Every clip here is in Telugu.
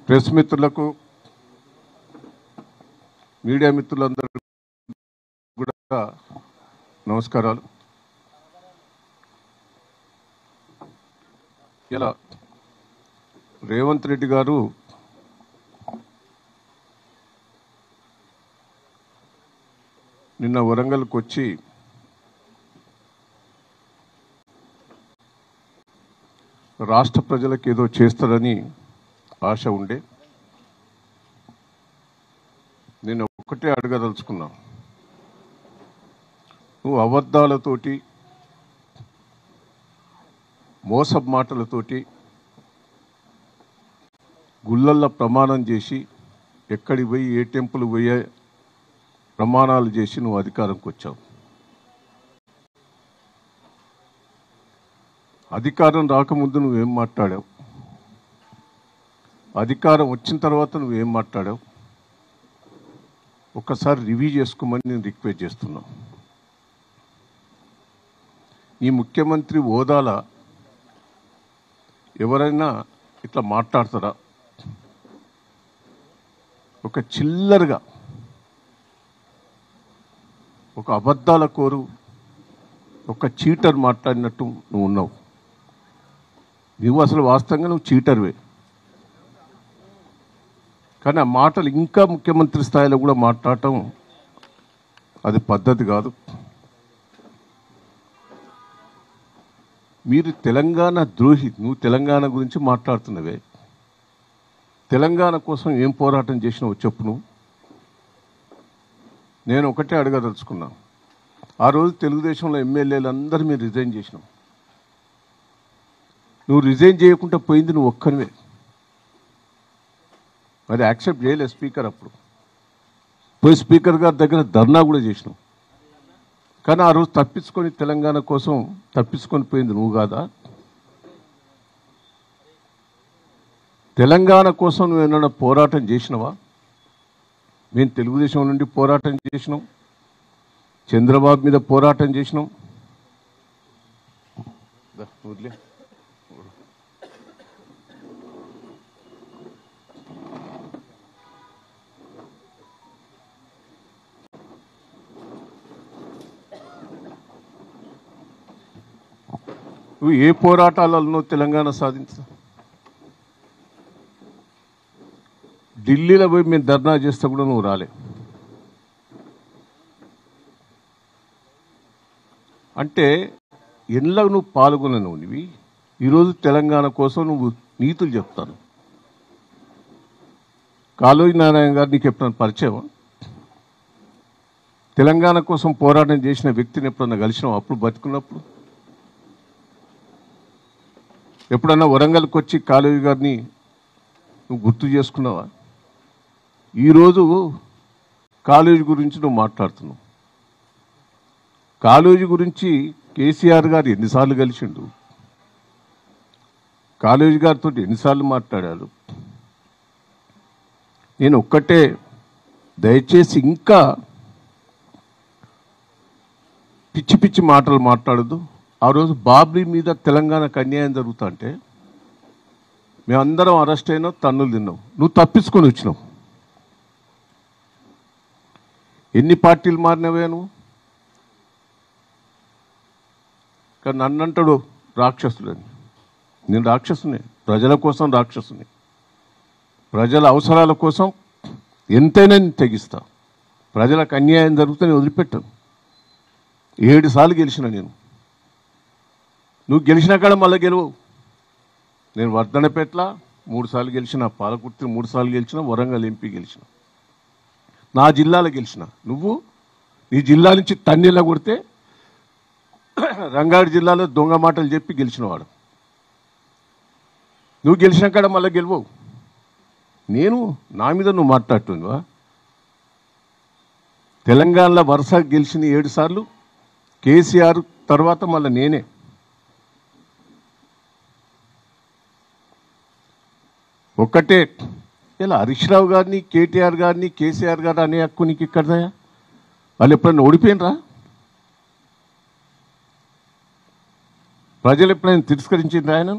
ప్రెస్ మిత్రులకు మీడియా మిత్రులందరికీ కూడా నమస్కారాలు. ఇలా రేవంత్ రెడ్డి గారు నిన్న వరంగల్కి వచ్చి రాష్ట్ర ప్రజలకు ఏదో చేస్తారని ఆశ ఉండే. నేను ఒక్కటే అడగదలుచుకున్నా, నువ్వు అబద్ధాలతోటి మోసపు మాటలతోటి గుళ్ళల్లో ప్రమాణం చేసి ఎక్కడికి పోయి ఏ టెంపుల్ పోయే ప్రమాణాలు చేసి నువ్వు అధికారంకి వచ్చావు. అధికారం రాకముందు నువ్వేం మాట్లాడావు, అధికారం వచ్చిన తర్వాత నువ్వేం మాట్లాడావు ఒక్కసారి రివ్యూ చేసుకోమని నేను రిక్వెస్ట్ చేస్తున్నా. ఈ ముఖ్యమంత్రి హోదాల ఎవరైనా ఇట్లా మాట్లాడతారా? ఒక చిల్లరగా ఒక అబద్ధాల కోరు ఒక చీటర్ మాట్లాడినట్టు నువ్వు ఉన్నావు. నువ్వు అసలు వాస్తవంగా నువ్వు చీటర్వే, కానీ ఆ మాటలు ఇంకా ముఖ్యమంత్రి స్థాయిలో కూడా మాట్లాడటం అది పద్ధతి కాదు. మీరు తెలంగాణ ద్రోహి. నువ్వు తెలంగాణ గురించి మాట్లాడుతున్నవే, తెలంగాణ కోసం ఏం పోరాటం చేసినావు చెప్పు. నువ్వు నేను ఒకటే అడగదలుచుకున్నా, ఆ రోజు తెలుగుదేశంలో ఎమ్మెల్యేలు అందరూ మీరు రిజైన్ చేసినావు. నువ్వు రిజైన్ చేయకుండా పోయింది నువ్వు ఒక్కనివే. అది యాక్సెప్ట్ చేయలేదు స్పీకర్. అప్పుడు పోయి స్పీకర్ గారి దగ్గర ధర్నా కూడా చేసినావు. కానీ ఆ రోజు తప్పించుకొని తెలంగాణ కోసం తప్పించుకొని పోయింది నువ్వు కాదా? తెలంగాణ కోసం నువ్వు ఏమైనా పోరాటం చేసినవా? మేము తెలుగుదేశం నుండి పోరాటం చేసినాం, చంద్రబాబు మీద పోరాటం చేసినాం. నువ్వు ఏ పోరాటాలలో తెలంగాణ సాధించా? ఢిల్లీలో పోయి మేము ధర్నా చేస్తే కూడా నువ్వు రాలే. అంటే ఎన్లా నువ్వు పాల్గొనను నువ్వు. ఈరోజు తెలంగాణ కోసం నువ్వు నీతులు చెప్తాను. కాళోజీ నారాయణ గారు నీకు ఎప్పుడన్నా పరిచయం? తెలంగాణ కోసం పోరాటం చేసిన వ్యక్తిని ఎప్పుడన్నా కలిసినావు? అప్పుడు బతుకున్నప్పుడు ఎప్పుడన్నా వరంగల్కి వచ్చి కాళోజీ గారిని నువ్వు గుర్తు చేసుకున్నావా? ఈరోజు కాళోజీ గురించి నువ్వు మాట్లాడుతున్నావు. కాళోజీ గురించి కేసీఆర్ గారు ఎన్నిసార్లు కలిసిండు, కాళోజీ గారితో ఎన్నిసార్లు మాట్లాడారు. నేను ఒక్కటే, దయచేసి ఇంకా పిచ్చి పిచ్చి మాటలు మాట్లాడద్దు. ఆ రోజు బాబ్రీ మీద తెలంగాణకు అన్యాయం జరుగుతుంటే మేమందరం అరెస్ట్ అయినావు, తన్నులు తిన్నావు. నువ్వు తప్పించుకొని వచ్చినావు. ఎన్ని పార్టీలు మారినవే నువ్వు? కానీ నన్నంటాడు రాక్షసులని. నేను రాక్షసుని, ప్రజల కోసం రాక్షసుని. ప్రజల అవసరాల కోసం ఎంతైనా నేను తెగిస్తా. ప్రజలకు అన్యాయం జరిగితే నేను వదిలిపెట్టాను. 7 సార్లు గెలిచిన నేను. నువ్వు గెలిచిన కాడ మళ్ళీ గెలవు. నేను వర్ధనపేట్ల 3 సార్లు గెలిచిన, పాలకుర్తి 3 సార్లు గెలిచిన, వరంగల్ ఎంపీ గెలిచిన, నా జిల్లాలో గెలిచిన. నువ్వు నీ జిల్లా నుంచి తన్నీళ్ళ కొడితే రంగారెడ్డి జిల్లాలో దొంగ మాటలు చెప్పి గెలిచినవాడు. నువ్వు గెలిచిన కాడ మళ్ళీ గెలవవు. నేను నా మీద నువ్వు మాట్లాడుతుందివా? తెలంగాణలో వరుసగా గెలిచిన 7 సార్లు కేసీఆర్ తర్వాత మళ్ళీ నేనే. ఒక్కటే, ఇలా హరీష్ రావు గారిని, కేటీఆర్ గారిని, కేసీఆర్ గారు అనే హక్కు నీకు ఇక్కడదా? వాళ్ళు ఎప్పుడైనా ఓడిపోయినరా? ప్రజలు ఎప్పుడైనా తిరస్కరించిండ్రా ఆయన?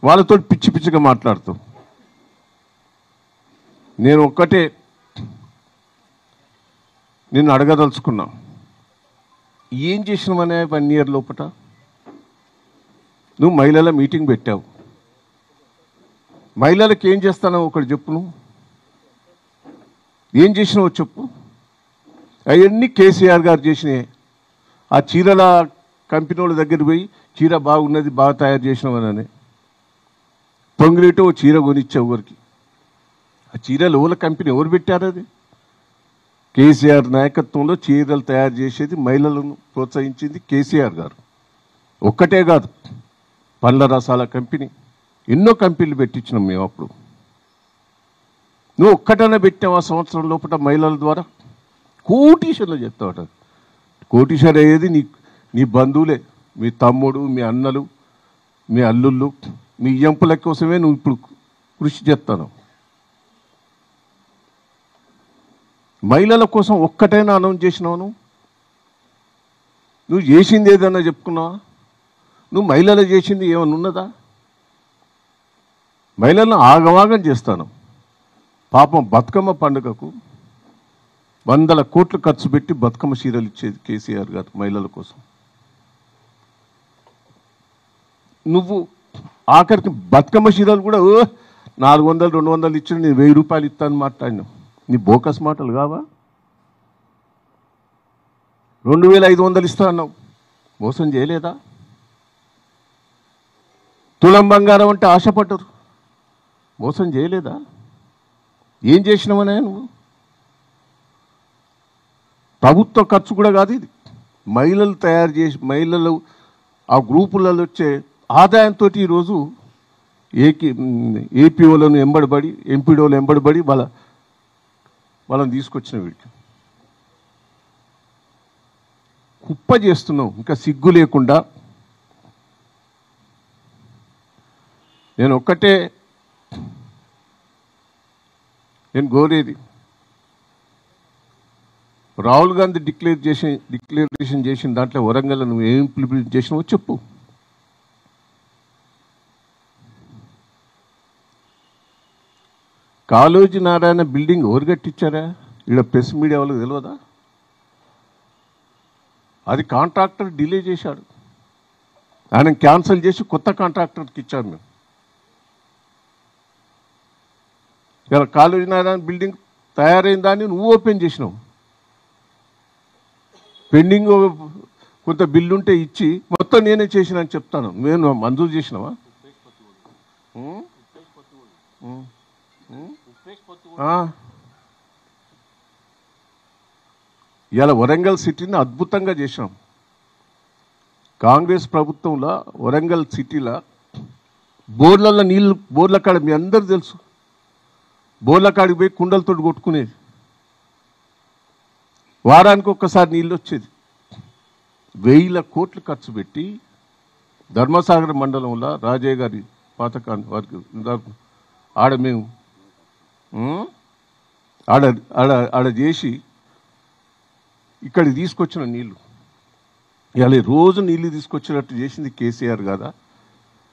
వాళ్ళతో పిచ్చి పిచ్చిగా మాట్లాడుతూ నేను ఒక్కటే నిన్ను అడగదలుచుకున్నా, ఏం చేసినామనే 1 year లోపట? నువ్వు మహిళల మీటింగ్ పెట్టావు, మహిళలకు ఏం చేస్తానో ఒకటి చెప్పు. నువ్వు ఏం చేసినావో చెప్పు. అవన్నీ కేసీఆర్ గారు చేసినాయి. ఆ చీరల కంపెనీ వాళ్ళ దగ్గర పోయి చీర బాగున్నది, బాగా తయారు చేసినామని పొంగిలేటో చీర కొనిచ్చావు ఎవరికి? ఆ చీరలు ఓల కంపెనీ ఎవరు పెట్టారు? అది కేసీఆర్ నాయకత్వంలో చీరలు తయారు చేసేది, మహిళలను ప్రోత్సహించింది కేసీఆర్ గారు. ఒక్కటే కాదు, పండ్ల రసాల కంపెనీ, ఎన్నో కంపెనీలు పెట్టించినాం మేము. అప్పుడు నువ్వు ఒక్కటనే పెట్టావు ఆ సంవత్సరం లోపల మహిళల ద్వారా. కోటీశ్వర్లు చెప్తావు. కోటీశ్వర్ అయ్యేది నీ బంధువులే, మీ తమ్ముడు, మీ అన్నలు, మీ అల్లుళ్ళు, మీ ఎంపుల కోసమే నువ్వు ఇప్పుడు కృషి చేస్తాను. మహిళల కోసం ఒక్కటైనా అనౌన్స్ చేసినావు? నువ్వు చేసింది ఏదన్నా చెప్పుకున్నావా? నువ్వు మహిళలు చేసింది ఏమైనా ఉన్నదా? మహిళలను ఆగమాగం చేస్తాను. పాపం బతుకమ్మ పండుగకు 100 కోట్లు ఖర్చు పెట్టి బతుకమ్మ చీరలు ఇచ్చేది కేసీఆర్ గారు మహిళల కోసం. నువ్వు ఆఖరికి బతుకమ్మ చీరలు కూడా 400, 200 ఇచ్చిన నేను 1000 రూపాయలు ఇస్తాను మాట్లాడినావు. నీ బోకస్ మాటలు కావా? 2500 ఇస్తా అన్నావు, మోసం చేయలేదా? తులం బంగారం అంటే ఆశపడ్డరు, మోసం చేయలేదా? ఏం చేసినావనే నువ్వు? ప్రభుత్వ ఖర్చు కూడా కాదు ఇది, మహిళలు తయారు చేసి మహిళలు ఆ గ్రూపులలో వచ్చే ఆదాయంతో ఈరోజు ఏపీఓలను ఎంబడబడి, ఎంపీడోలు ఎంబడబడి వాళ్ళని తీసుకొచ్చిన వీడికి కుప్ప చేస్తున్నావు. ఇంకా సిగ్గు లేకుండా. నేను కోరేది, రాహుల్ గాంధీ డిక్లరేషన్ చేసిన దాంట్లో వరంగల్ నువ్వు ఏం ఇంప్లిమెంట్ చేసినావో చెప్పు. కాళోజీ నారాయణ బిల్డింగ్ ఎవరు కట్టించారా? ఇక్కడ ప్రెస్ మీడియా వాళ్ళకి తెలియదా? అది కాంట్రాక్టర్ డిలే చేశాడు, ఆయన క్యాన్సిల్ చేసి కొత్త కాంట్రాక్టర్కి ఇచ్చాము మేము. ఇలా కాళోజీ నారాయణ బిల్డింగ్ తయారైన దాన్ని నువ్వు ఓపెన్ చేసినావు. పెండింగ్ కొంత బిల్లు ఉంటే ఇచ్చి మొత్తం నేనే చేసిన అని చెప్తాను. నేను మంజూరు చేసినావా? ఇలా వరంగల్ సిటీని అద్భుతంగా చేసినాం. కాంగ్రెస్ ప్రభుత్వంలో వరంగల్ సిటీలో బోర్లలో నీళ్ళు, బోర్ల కాడ మీ అందరు తెలుసు, బోర్ల కాడికి పోయి కుండలతో కొట్టుకునేది. వారానికి ఒక్కసారి నీళ్ళు వచ్చేది. 1000 కోట్లు ఖర్చు పెట్టి ధర్మసాగర్ మండలంలో రాజయ్య గారి పాతకాన్ని వారికి ఆడ మేము ఆడ చేసి ఇక్కడికి తీసుకొచ్చిన నీళ్ళు. ఇలా రోజు నీళ్ళు తీసుకొచ్చినట్టు చేసింది కేసీఆర్ కదా.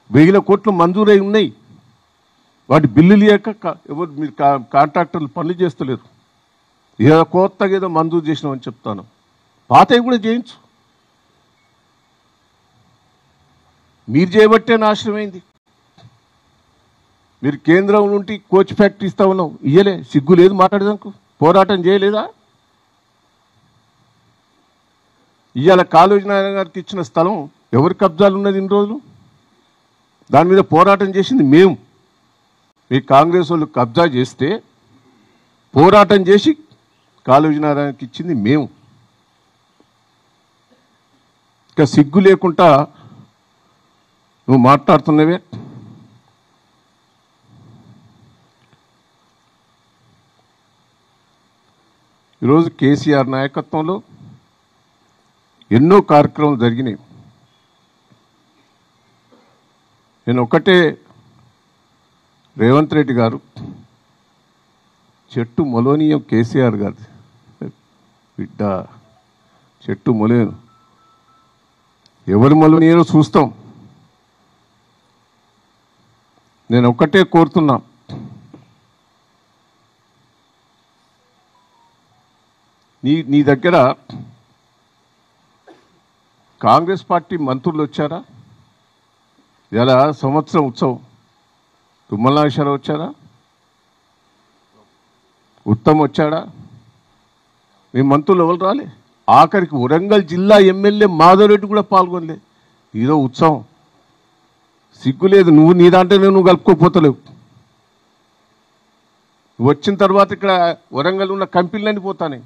1000 కోట్లు మంజూరై ఉన్నాయి, వాటి బిల్లులు లేక ఎవరు మీరు కాంట్రాక్టర్లు పనులు చేస్తలేరు. ఏదో కొత్తగా ఏదో మంజూరు చేసినామని చెప్తాను, పాతవి కూడా చేయించు. మీరు చేయబట్టే నాశనమైంది. మీరు కేంద్రం నుండి కోచ్ ఫ్యాక్టరీ ఇస్తా ఉన్నావు, ఇయ్యలే. సిగ్గు లేదు మాట్లాడేదానికి? పోరాటం చేయలేదా? ఇవాళ కాళోజీ నారాయణ గారికి ఇచ్చిన స్థలం ఎవరి కబ్జాలు ఉన్నది ఇన్ని రోజులు? దాని మీద పోరాటం చేసింది మేము. మీ కాంగ్రెస్ వాళ్ళు కబ్జా చేస్తే పోరాటం చేసి కాళోజీ నారాయణకి ఇచ్చింది మేము. ఇంకా సిగ్గు లేకుండా నువ్వు మాట్లాడుతున్నవే. ఈరోజు కేసీఆర్ నాయకత్వంలో ఎన్నో కార్యక్రమాలు జరిగినాయి. నేను ఒకటే, రేవంత్ రెడ్డి గారు చెట్టు మొలోనీయం కేసీఆర్ గారు బిడ్డ, చెట్టు మొలేను ఎవరి మొలోనీయో చూస్తాం. నేను ఒక్కటే కోరుతున్నా, నీ దగ్గర కాంగ్రెస్ పార్టీ మంత్రులు వచ్చారా? ఇలా సంవత్సరం ఉత్సవం తుమ్మల నాగేశ్వరరావు వచ్చారా? ఉత్తమ్ వచ్చాడా? మీ మంత్రులు ఎవరు రాలే? ఆఖరికి వరంగల్ జిల్లా ఎమ్మెల్యే మాధవరెడ్డి కూడా పాల్గొనలే. ఇదో ఉత్సవం. సిగ్గులేదు. నువ్వు నీ దాంట్లోనే నువ్వు కలుపుకోపోతలేవు. వచ్చిన తర్వాత ఇక్కడ వరంగల్ ఉన్న కంపెనీలన్నీ పోతాయి.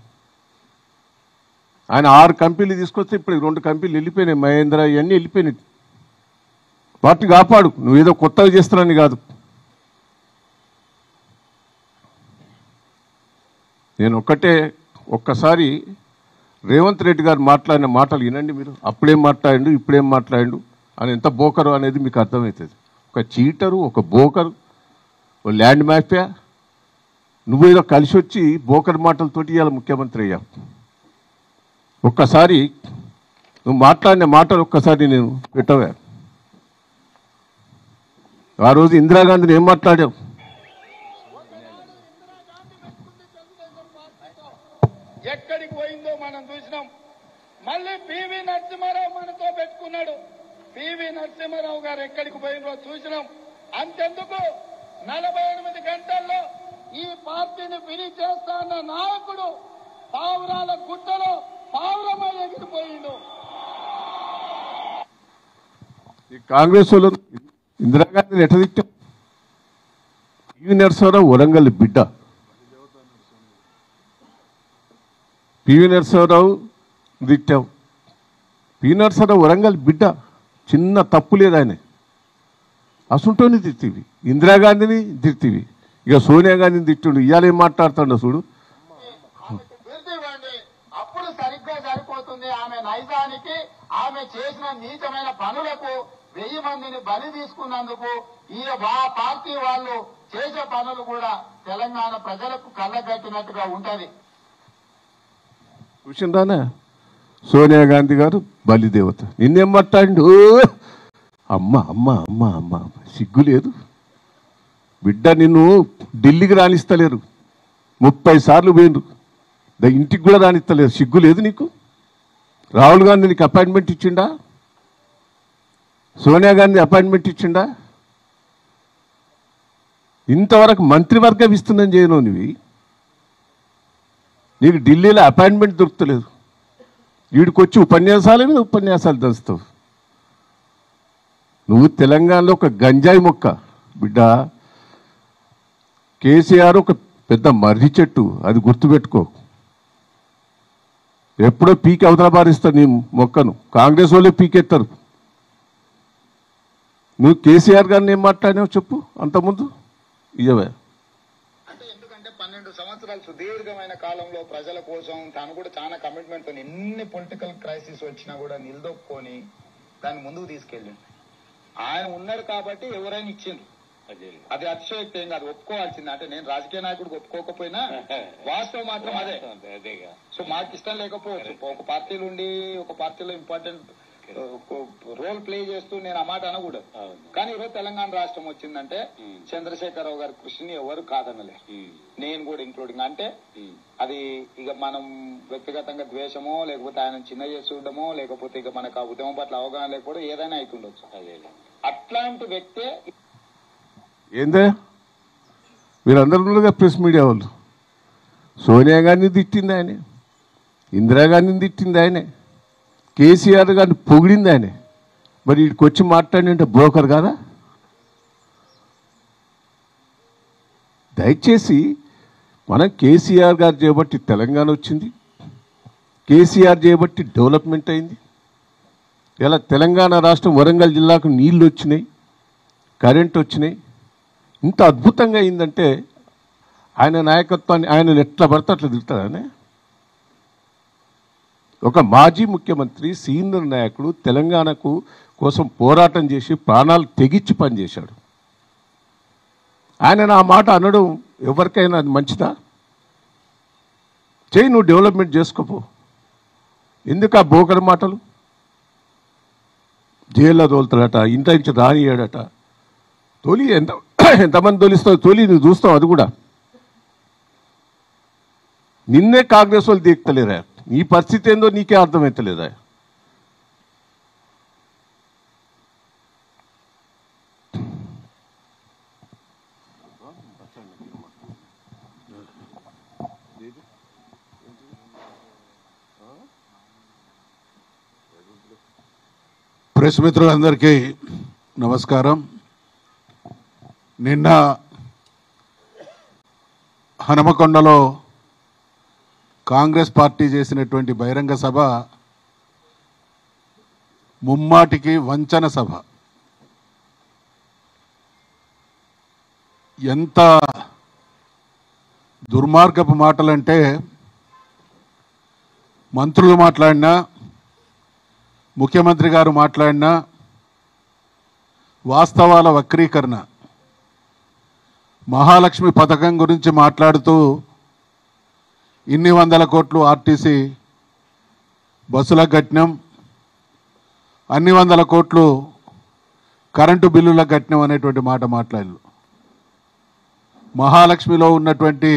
ఆయన 6 కంపెనీలు తీసుకొస్తే ఇప్పుడు 2 కంపెనీలు వెళ్ళిపోయినాయి. మహేంద్ర ఇవన్నీ వెళ్ళిపోయినాయి. వాటిని కాపాడు. నువ్వేదో కొత్తగా చేస్తున్నాని కాదు. నేను ఒక్కసారి రేవంత్ రెడ్డి గారు మాట్లాడిన మాటలు వినండి మీరు. అప్పుడేం మాట్లాడిండు, ఇప్పుడేం మాట్లాడిండు అని ఎంత బోకరు అనేది మీకు అర్థమవుతుంది. ఒక చీటరు, ఒక బోకరు, ఒక ల్యాండ్ మాఫియా. నువ్వేదో కలిసి వచ్చి బోకర్ మాటలతోటి ఇవాళ ముఖ్యమంత్రి అయ్యావు. ఒక్కసారి నువ్వు మాట్లాడిన మాటలు ఒక్కసారి నేను పెట్టవా? ఆ రోజు ఇందిరాగాంధీని ఏం మాట్లాడావు? ఎక్కడికి పోయిందో మనం చూసినాం. మళ్ళీ పివి నరసింహారావు మనతో పెట్టుకున్నాడు. పివి నరసింహారావు గారు ఎక్కడికి పోయిందో చూసినాం. అంతెందుకు 48 గంటల్లో ఈ పార్టీని విని చేస్తా అన్న నాయకుడు పావురాల గుట్టలో పావురమై ఎగిరిపోయిండు. ఈ కాంగ్రెస్ వాళ్ళు ఇందిరాగాంధీని ఎట్లా తిట్టాం? పివి నరసింహారావు వరంగల్ బిడ్డ. పివి నరసింహారావు తిట్టావు. పివి నరసింహారావు వరంగల్ బిడ్డ. చిన్న తప్పు లేదు ఆయన. అసుంటోని తిట్టివి. ఇందిరాగాంధీని తిట్టివి. ఇక సోనియా గాంధీని తిట్టుండు. ఇవాళ ఏం మాట్లాడుతుండో చూడు. అప్పుడు సరిగ్గా సరిపోతుంది. ఆమె నైజానికి, ఆమె చేసిన నీచమైన పనులకు 1000 మందిని బలి తీసుకున్నందుకు ఈ పార్టీ వాళ్ళు చేసే పనులు కూడా తెలంగాణ ప్రజలకు కళ్ళగట్టినట్టుగా ఉంటది. చూసిందానా? సోనియా గాంధీ గారు బలిదేవత. నిన్నేం మాట్లాడిండు? అమ్మ అమ్మ అమ్మ అమ్మ. సిగ్గు లేదు బిడ్డ. నిన్ను ఢిల్లీకి రాణిస్తలేరు. 30 సార్లు పోయిండ్రు. ఇంటికి కూడా రాణిస్తలేరు. సిగ్గు లేదు నీకు? రాహుల్ గాంధీ నీకు అపాయింట్మెంట్ ఇచ్చిండా? సోనియా గాంధీ అపాయింట్మెంట్ ఇచ్చిండా? ఇంతవరకు మంత్రివర్గం ఇస్తుందని చేయను. నీకు ఢిల్లీలో అపాయింట్మెంట్ దొరుకుతలేదు. వీడికి వచ్చి ఉపన్యాసాల మీద ఉపన్యాసాలు దంచుతావు. నువ్వు తెలంగాణలో ఒక గంజాయి మొక్క బిడ్డ. కేసీఆర్ ఒక పెద్ద మర్రి చెట్టు, అది గుర్తుపెట్టుకో. ఎప్పుడో పీకి అవతల బారిస్తావు నీ మొక్కను. కాంగ్రెస్ వాళ్ళే పీకెత్తారు. నువ్వు కేసీఆర్ గారిని ఏం మాట్లాడినావు చెప్పు అంతకుముందు? ఇవే అంటే ఎందుకంటే 12 సంవత్సరాలు సుదీర్ఘమైన కాలంలో ప్రజల కోసం తాను కూడా చాలా కమిట్మెంట్ తో ఎన్ని పొలిటికల్ క్రైసిస్ వచ్చినా కూడా నిలదొక్కుని దాన్ని ముందుకు తీసుకెళ్ళింది. ఆయన ఉన్నాడు కాబట్టి ఎవరైనా ఇచ్చిండ్రు. అది అతిశయోక్తి ఏం కాదు, ఒప్పుకోవాల్సింది. అంటే నేను రాజకీయ నాయకుడికి ఒప్పుకోకపోయినా వాస్తవం మాత్రం అదే. సో మాకు ఇష్టం లేకపోవచ్చు. ఒక పార్టీలో ఉండి ఒక పార్టీలో ఇంపార్టెంట్ రోల్ ప్లే చేస్తూ నేను ఆ మాట అనకూడదు. కానీ ఈరోజు తెలంగాణ రాష్ట్రం వచ్చిందంటే చంద్రశేఖరరావు గారి కృషిని ఎవరు కాదనలే, నేను కూడా ఇంక్లూడింగ్. అంటే అది ఇక మనం వ్యక్తిగతంగా ద్వేషమో లేకపోతే ఆయన చిన్న చేసి చూడడమో లేకపోతే ఇక మనకు ఆ ఉద్యమం పట్ల అవగాహన లేకపోవడం ఏదైనా అయితుండొచ్చు. అట్లాంటి వ్యక్తే ఏందే మీరందరూ ప్రెస్ మీడియా వాళ్ళు. సోనియా గాంధీని తిట్టింది ఆయనే, ఇందిరాగాంధీని తిట్టింది ఆయనే, కేసీఆర్ గారిని పొగిడింది ఆయనే. మరి వీడికి వచ్చి మాట్లాడినంటే బ్రోకర్ కాదా? దయచేసి మనం కేసీఆర్ గారు చేయబట్టి తెలంగాణ వచ్చింది, కేసీఆర్ చేయబట్టి డెవలప్మెంట్ అయింది. ఇలా తెలంగాణ రాష్ట్రం వరంగల్ జిల్లాకు నీళ్లు వచ్చినాయి, కరెంట్ వచ్చినాయి. ఇంత అద్భుతంగా అయిందంటే ఆయన నాయకత్వాన్ని ఆయన ఎట్లా పడితే అట్లా తిడతాడనే. ఒక మాజీ ముఖ్యమంత్రి, సీనియర్ నాయకుడు, తెలంగాణకు కోసం పోరాటం చేసి ప్రాణాలు తెగించి పనిచేశాడు. ఆయన నా మాట అనడం ఎవరికైనా అది మంచిదా? చేయి, నువ్వు డెవలప్మెంట్ చేసుకోపో. ఎందుకు ఆ బోకర్ మాటలు? జైల్లో తోలుతాడట, ఇంట నుంచి రానియాడట. తోలి ఎంతమంది తోలిస్తావు? తోలి నువ్వు చూస్తావు. అది కూడా నిన్నే కాంగ్రెస్ వాళ్ళు దీక్తలేరా? నీ పరిస్థితి ఏందో నీకే అర్థమవుతలేదా? ప్రెస్ మిత్రులందరికీ నమస్కారం. నిన్న హనుమకొండలో కాంగ్రెస్ పార్టీ చేసినటువంటి బహిరంగ సభ ముమ్మాటికి వంచన సభ. ఎంత దుర్మార్గపు మాటలంటే మంత్రులు మాట్లాడినా, ముఖ్యమంత్రి గారు మాట్లాడినా వాస్తవాల వక్రీకరణ. మహాలక్ష్మి పథకం గురించి మాట్లాడుతూ ఇన్ని వందల కోట్లు ఆర్టీసీ బస్సులకు కట్టినాం, అన్ని వందల కోట్లు కరెంటు బిల్లులకు కట్టినాం అనేటువంటి మాట మాట్లాడారు. మహాలక్ష్మిలో ఉన్నటువంటి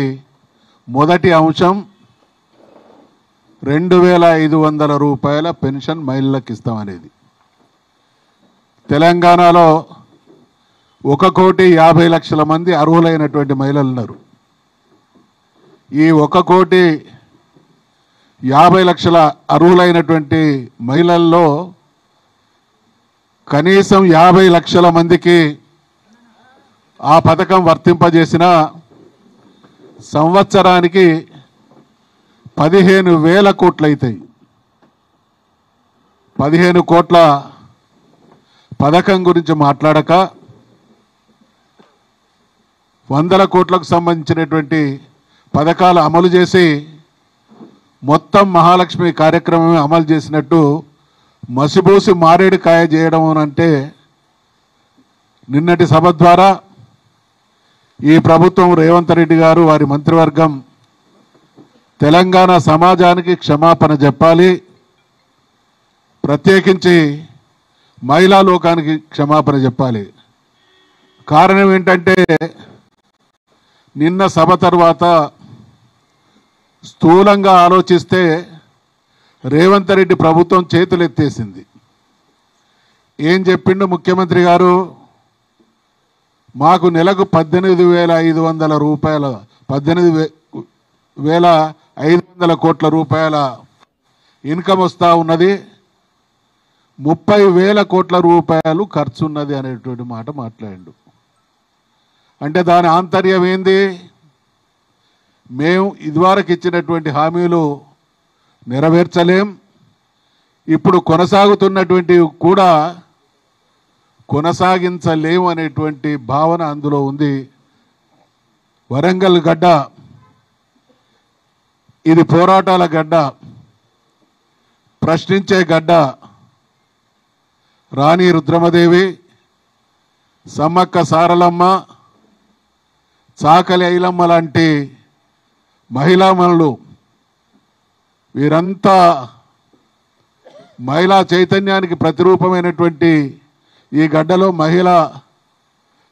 మొదటి అంశం 2500 రూపాయల పెన్షన్ మహిళలకు ఇస్తామనేది. తెలంగాణలో 1,50,00,000 మంది అర్హులైనటువంటి మహిళలు ఉన్నారు. ఈ 1,50,00,000 అర్హులైనటువంటి మహిళల్లో కనీసం 50 లక్షల మందికి ఆ పథకం వర్తింపజేసిన సంవత్సరానికి 15,000 కోట్లు అవుతాయి. 15 కోట్ల పథకం గురించి మాట్లాడక 100 కోట్లకు సంబంధించినటువంటి పథకాలు అమలు చేసి మొత్తం మహాలక్ష్మి కార్యక్రమమే అమలు చేసినట్టు మసిబూసి మారేడుకాయ చేయడం అంటే నిన్నటి సభ ద్వారా ఈ ప్రభుత్వం, రేవంత్ రెడ్డి గారు, వారి మంత్రివర్గం తెలంగాణ సమాజానికి క్షమాపణ చెప్పాలి. ప్రత్యేకించి మహిళా లోకానికి క్షమాపణ చెప్పాలి. కారణం ఏంటంటే నిన్న సభ తర్వాత స్థూలంగా ఆలోచిస్తే రేవంత్ రెడ్డి ప్రభుత్వం చేతులెత్తేసింది. ఏం చెప్పిండు ముఖ్యమంత్రి గారు? మాకు నెలకు 18,500 రూపాయల 18,500 కోట్ల రూపాయల ఇన్కమ్ వస్తూ ఉన్నది, 30,000 కోట్ల రూపాయలు ఖర్చు ఉన్నది అనేటువంటి మాట మాట్లాడిండు. అంటే దాని ఆంతర్యం ఏంది? మేము ఇదివరకు ఇచ్చినటువంటి హామీలు నెరవేర్చలేం, ఇప్పుడు కొనసాగుతున్నటువంటివి కూడా కొనసాగించలేము అనేటువంటి భావన అందులో ఉంది. వరంగల్ గడ్డ ఇది పోరాటాల గడ్డ, ప్రశ్నించే గడ్డ. రాణి రుద్రమదేవి, సమ్మక్క సారలమ్మ, చాకలి ఐలమ్మ లాంటి మహిళామణులు, వీరంతా మహిళా చైతన్యానికి ప్రతిరూపమైనటువంటి ఈ గడ్డలో మహిళా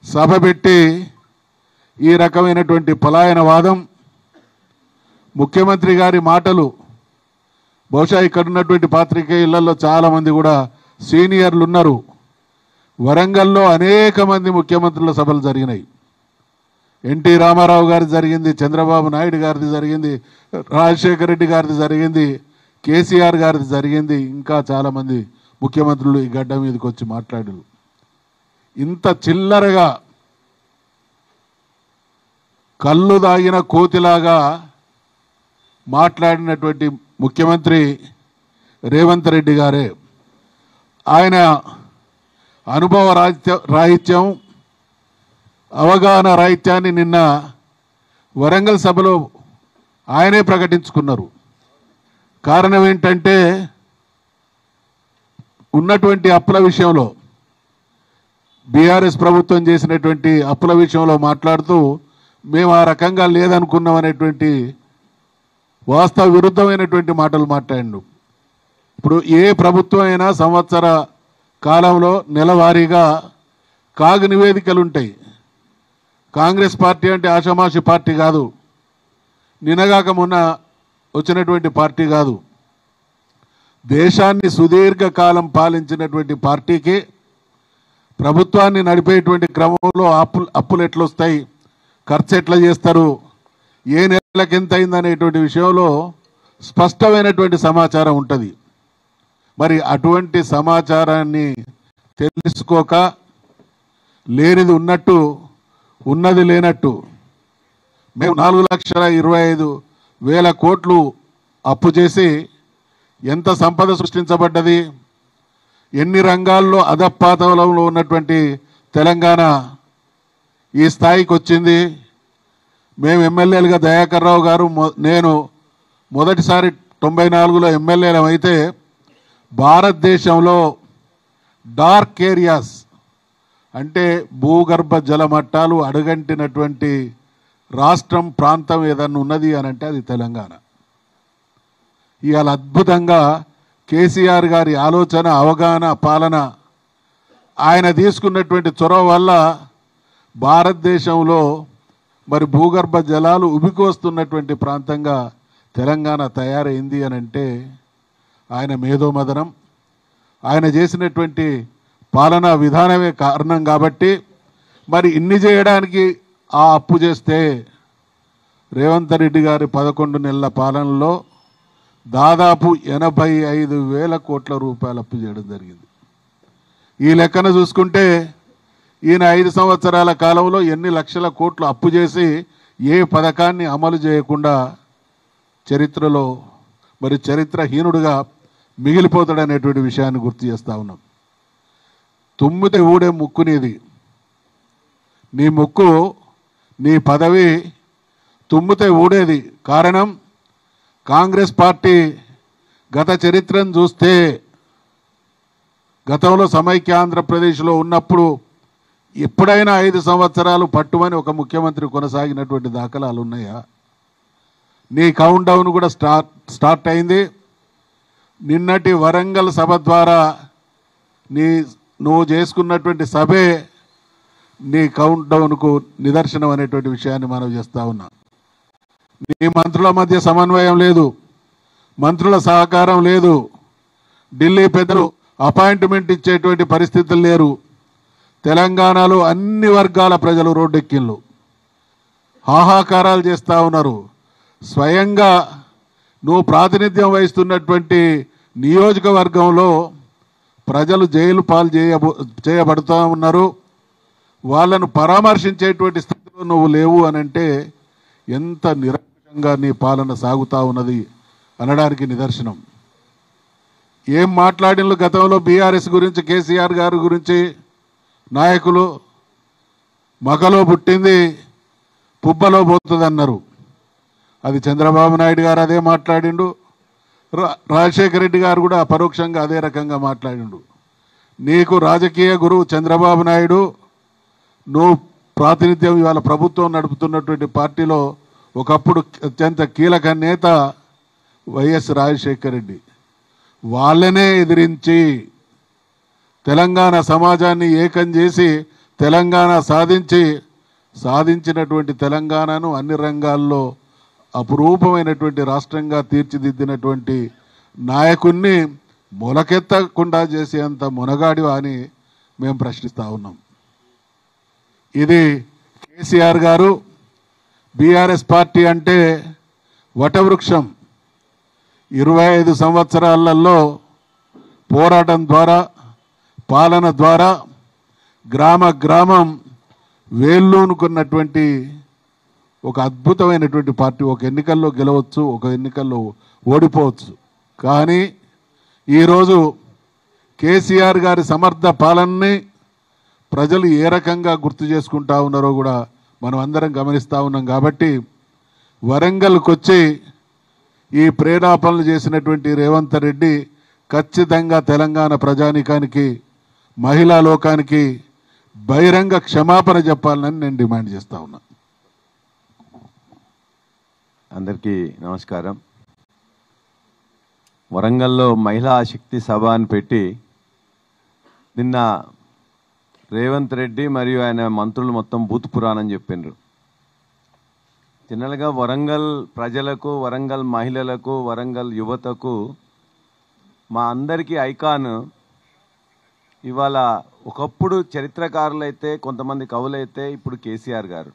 సభ పెట్టి ఈ రకమైనటువంటి పలాయనవాదం, ముఖ్యమంత్రి గారి మాటలు, బహుశా ఇక్కడ ఉన్నటువంటి పాత్రికేయులలో చాలామంది కూడా సీనియర్లు ఉన్నారు. వరంగల్లో అనేక మంది ముఖ్యమంత్రుల సభలు జరిగినాయి. ఎన్టీ రామారావు గారిది జరిగింది, చంద్రబాబు నాయుడు గారిది జరిగింది, రాజశేఖర రెడ్డి గారిది జరిగింది, కేసీఆర్ గారిది జరిగింది, ఇంకా చాలామంది ముఖ్యమంత్రులు ఈ గడ్డ మీదకి వచ్చి మాట్లాడారు. ఇంత చిల్లరగా కళ్ళు దాగిన కోతిలాగా మాట్లాడినటువంటి ముఖ్యమంత్రి రేవంత్ రెడ్డి గారే. ఆయన అనుభవ రాహిత్యం, అవగాహన రాహిత్యాన్ని నిన్న వరంగల్ సభలో ఆయనే ప్రకటించుకున్నారు. కారణం ఏంటంటే ఉన్నటువంటి అప్పుల విషయంలో, బీఆర్ఎస్ ప్రభుత్వం చేసినటువంటి అప్పుల విషయంలో మాట్లాడుతూ మేము ఆ రకంగా లేదనుకున్నాం అనేటువంటి వాస్తవ విరుద్ధమైనటువంటి మాటలు మాట్లాడిండు. ఇప్పుడు ఏ ప్రభుత్వం అయినా సంవత్సర కాలంలో నెలవారీగా కాగు నివేదికలు ఉంటాయి. కాంగ్రెస్ పార్టీ అంటే ఆషామాషి పార్టీ కాదు. నిన్నగాక మొన్న వచ్చినటువంటి పార్టీ కాదు. దేశాన్ని సుదీర్ఘకాలం పాలించినటువంటి పార్టీకి ప్రభుత్వాన్ని నడిపేటువంటి క్రమంలో అప్పులు ఎట్లా వస్తాయి, ఖర్చు ఎట్లా చేస్తారు, ఏ నెలకి ఎంత అయిందనేటువంటి విషయంలో స్పష్టమైనటువంటి సమాచారం ఉంటుంది. మరి అటువంటి సమాచారాన్ని తెలుసుకోక లేనిది ఉన్నట్టు ఉన్నది లేనట్టు మేము 4,25,000 కోట్లు అప్పు చేసి ఎంత సంపద సృష్టించబడ్డది, ఎన్ని రంగాల్లో అధపాతాళంలో ఉన్నటువంటి తెలంగాణ ఈ స్థాయికి వచ్చింది. మేము ఎమ్మెల్యేలుగా దయాకర్ రావు గారు నేను మొదటిసారి 94లో ఎమ్మెల్యేలం అయితే భారతదేశంలో డార్క్ ఏరియాస్ అంటే భూగర్భ జల మట్టాలు అడుగంటినటువంటి రాష్ట్రం ప్రాంతం ఏదన్నా ఉన్నది అని అంటే అది తెలంగాణ. ఇవాళ అద్భుతంగా కేసీఆర్ గారి ఆలోచన, అవగాహన, పాలన, ఆయన తీసుకున్నటువంటి చొరవ వల్ల భారతదేశంలో మరి భూగర్భ జలాలు ఉబికొస్తున్నటువంటి ప్రాంతంగా తెలంగాణ తయారైంది అని అంటే ఆయన మేధోమదనం, ఆయన చేసినటువంటి పాలనా విధానమే కారణం. కాబట్టి మరి ఇన్ని చేయడానికి ఆ అప్పు చేస్తే రేవంత్ రెడ్డి గారి 11 నెలల పాలనలో దాదాపు 85,000 కోట్ల రూపాయలు అప్పు చేయడం జరిగింది. ఈ లెక్కన చూసుకుంటే ఈయన 5 సంవత్సరాల కాలంలో ఎన్ని లక్షల కోట్లు అప్పు చేసి ఏ పథకాన్ని అమలు చేయకుండా చరిత్రలో మరి చరిత్రహీనుడుగా మిగిలిపోతాడనేటువంటి విషయాన్ని గుర్తు చేస్తూ ఉన్నాం. తుమ్మితే ఊడే ముక్కు నీది, నీ ముక్కు నీ పదవి తుమ్మితే ఊడేది. కారణం కాంగ్రెస్ పార్టీ గత చరిత్రను చూస్తే గతంలో సమైక్య ఆంధ్రప్రదేశ్లో ఉన్నప్పుడు ఎప్పుడైనా 5 సంవత్సరాలు పట్టుమని ఒక ముఖ్యమంత్రి కొనసాగినటువంటి దాఖలాలు ఉన్నాయా? నీ కౌంట్ డౌన్ కూడా స్టార్ట్ అయింది. నిన్నటి వరంగల్ సభ ద్వారా నువ్వు చేసుకున్నటువంటి సభే నీ కౌంట్ డౌన్కు నిదర్శనం అనేటువంటి విషయాన్ని మనం చేస్తూ ఉన్నాం. నీ మంత్రుల మధ్య సమన్వయం లేదు, మంత్రుల సహకారం లేదు, ఢిల్లీ పెద్దలు అపాయింట్మెంట్ ఇచ్చేటువంటి పరిస్థితులు లేరు. తెలంగాణలో అన్ని వర్గాల ప్రజలు రోడ్డెక్కిళ్ళు, హాహాకారాలు చేస్తూ ఉన్నారు. స్వయంగా నువ్వు ప్రాతినిధ్యం వహిస్తున్నటువంటి నియోజకవర్గంలో ప్రజలు జైలు పాలు చేయబడుతూ ఉన్నారు. వాళ్ళను పరామర్శించేటువంటి స్థితిలో నువ్వు లేవు అని అంటే ఎంత నిరంకుశంగా నీ పాలన సాగుతూ ఉన్నది అనడానికి నిదర్శనం. ఏం మాట్లాడిన గతంలో బీఆర్ఎస్ గురించి, కేసీఆర్ గారి గురించి నాయకులు మగలో పుట్టింది పుబ్బలో పోతుంది అన్నారు. అది చంద్రబాబు నాయుడు గారు అదే మాట్లాడిండు, రాజశేఖర రెడ్డి గారు కూడా పరోక్షంగా అదే రకంగా మాట్లాడిండు. నీకు రాజకీయ గురువు చంద్రబాబు నాయుడు, నువ్వు ప్రాతినిధ్యం ఇవాళ ప్రభుత్వం నడుపుతున్నటువంటి పార్టీలో ఒకప్పుడు అత్యంత కీలక నేత వైఎస్ రాజశేఖర రెడ్డి. వాళ్ళనే ఎదిరించి తెలంగాణ సమాజాన్ని ఏకం చేసి తెలంగాణ సాధించినటువంటి తెలంగాణను అన్ని రంగాల్లో అపురూపమైనటువంటి రాష్ట్రంగా తీర్చిదిద్దినటువంటి నాయకుణ్ణి మొలకెత్తకుండా చేసేంత మునగాడి అని మేము ప్రశ్నిస్తూ ఉన్నాం. ఇది కేసీఆర్ గారు, బీఆర్ఎస్ పార్టీ అంటే వటవృక్షం. 25 సంవత్సరాలలో పోరాటం ద్వారా, పాలన ద్వారా గ్రామ గ్రామం వేళ్ళూనుకున్నటువంటి ఒక అద్భుతమైనటువంటి పార్టీ. ఒక ఎన్నికల్లో గెలవచ్చు, ఒక ఎన్నికల్లో ఓడిపోవచ్చు. కానీ ఈరోజు కేసీఆర్ గారి సమర్థ పాలనని ప్రజలు ఏ రకంగా గుర్తు చేసుకుంటా ఉన్నారో కూడా మనం అందరం గమనిస్తూ ఉన్నాం. కాబట్టి వరంగల్కి వచ్చి ఈ ప్రేరేపణలు చేసినటువంటి రేవంత్ రెడ్డి ఖచ్చితంగా తెలంగాణ ప్రజానీకానికి, మహిళా లోకానికి బహిరంగ క్షమాపణ చెప్పాలని నేను డిమాండ్ చేస్తూ ఉన్నా. అందరికీ నమస్కారం. వరంగల్లో మహిళా శక్తి సభ అని పెట్టి నిన్న రేవంత్ రెడ్డి మరియు ఆయన మంత్రులు మొత్తం బూత్ పురాణం చెప్పిండ్రు. జనరల్గా వరంగల్ ప్రజలకు, వరంగల్ మహిళలకు, వరంగల్ యువతకు మా అందరికీ ఐకాన్ ఇవాళ ఒకప్పుడు చరిత్రకారులైతే, కొంతమంది కవులైతే ఇప్పుడు కేసీఆర్ గారు.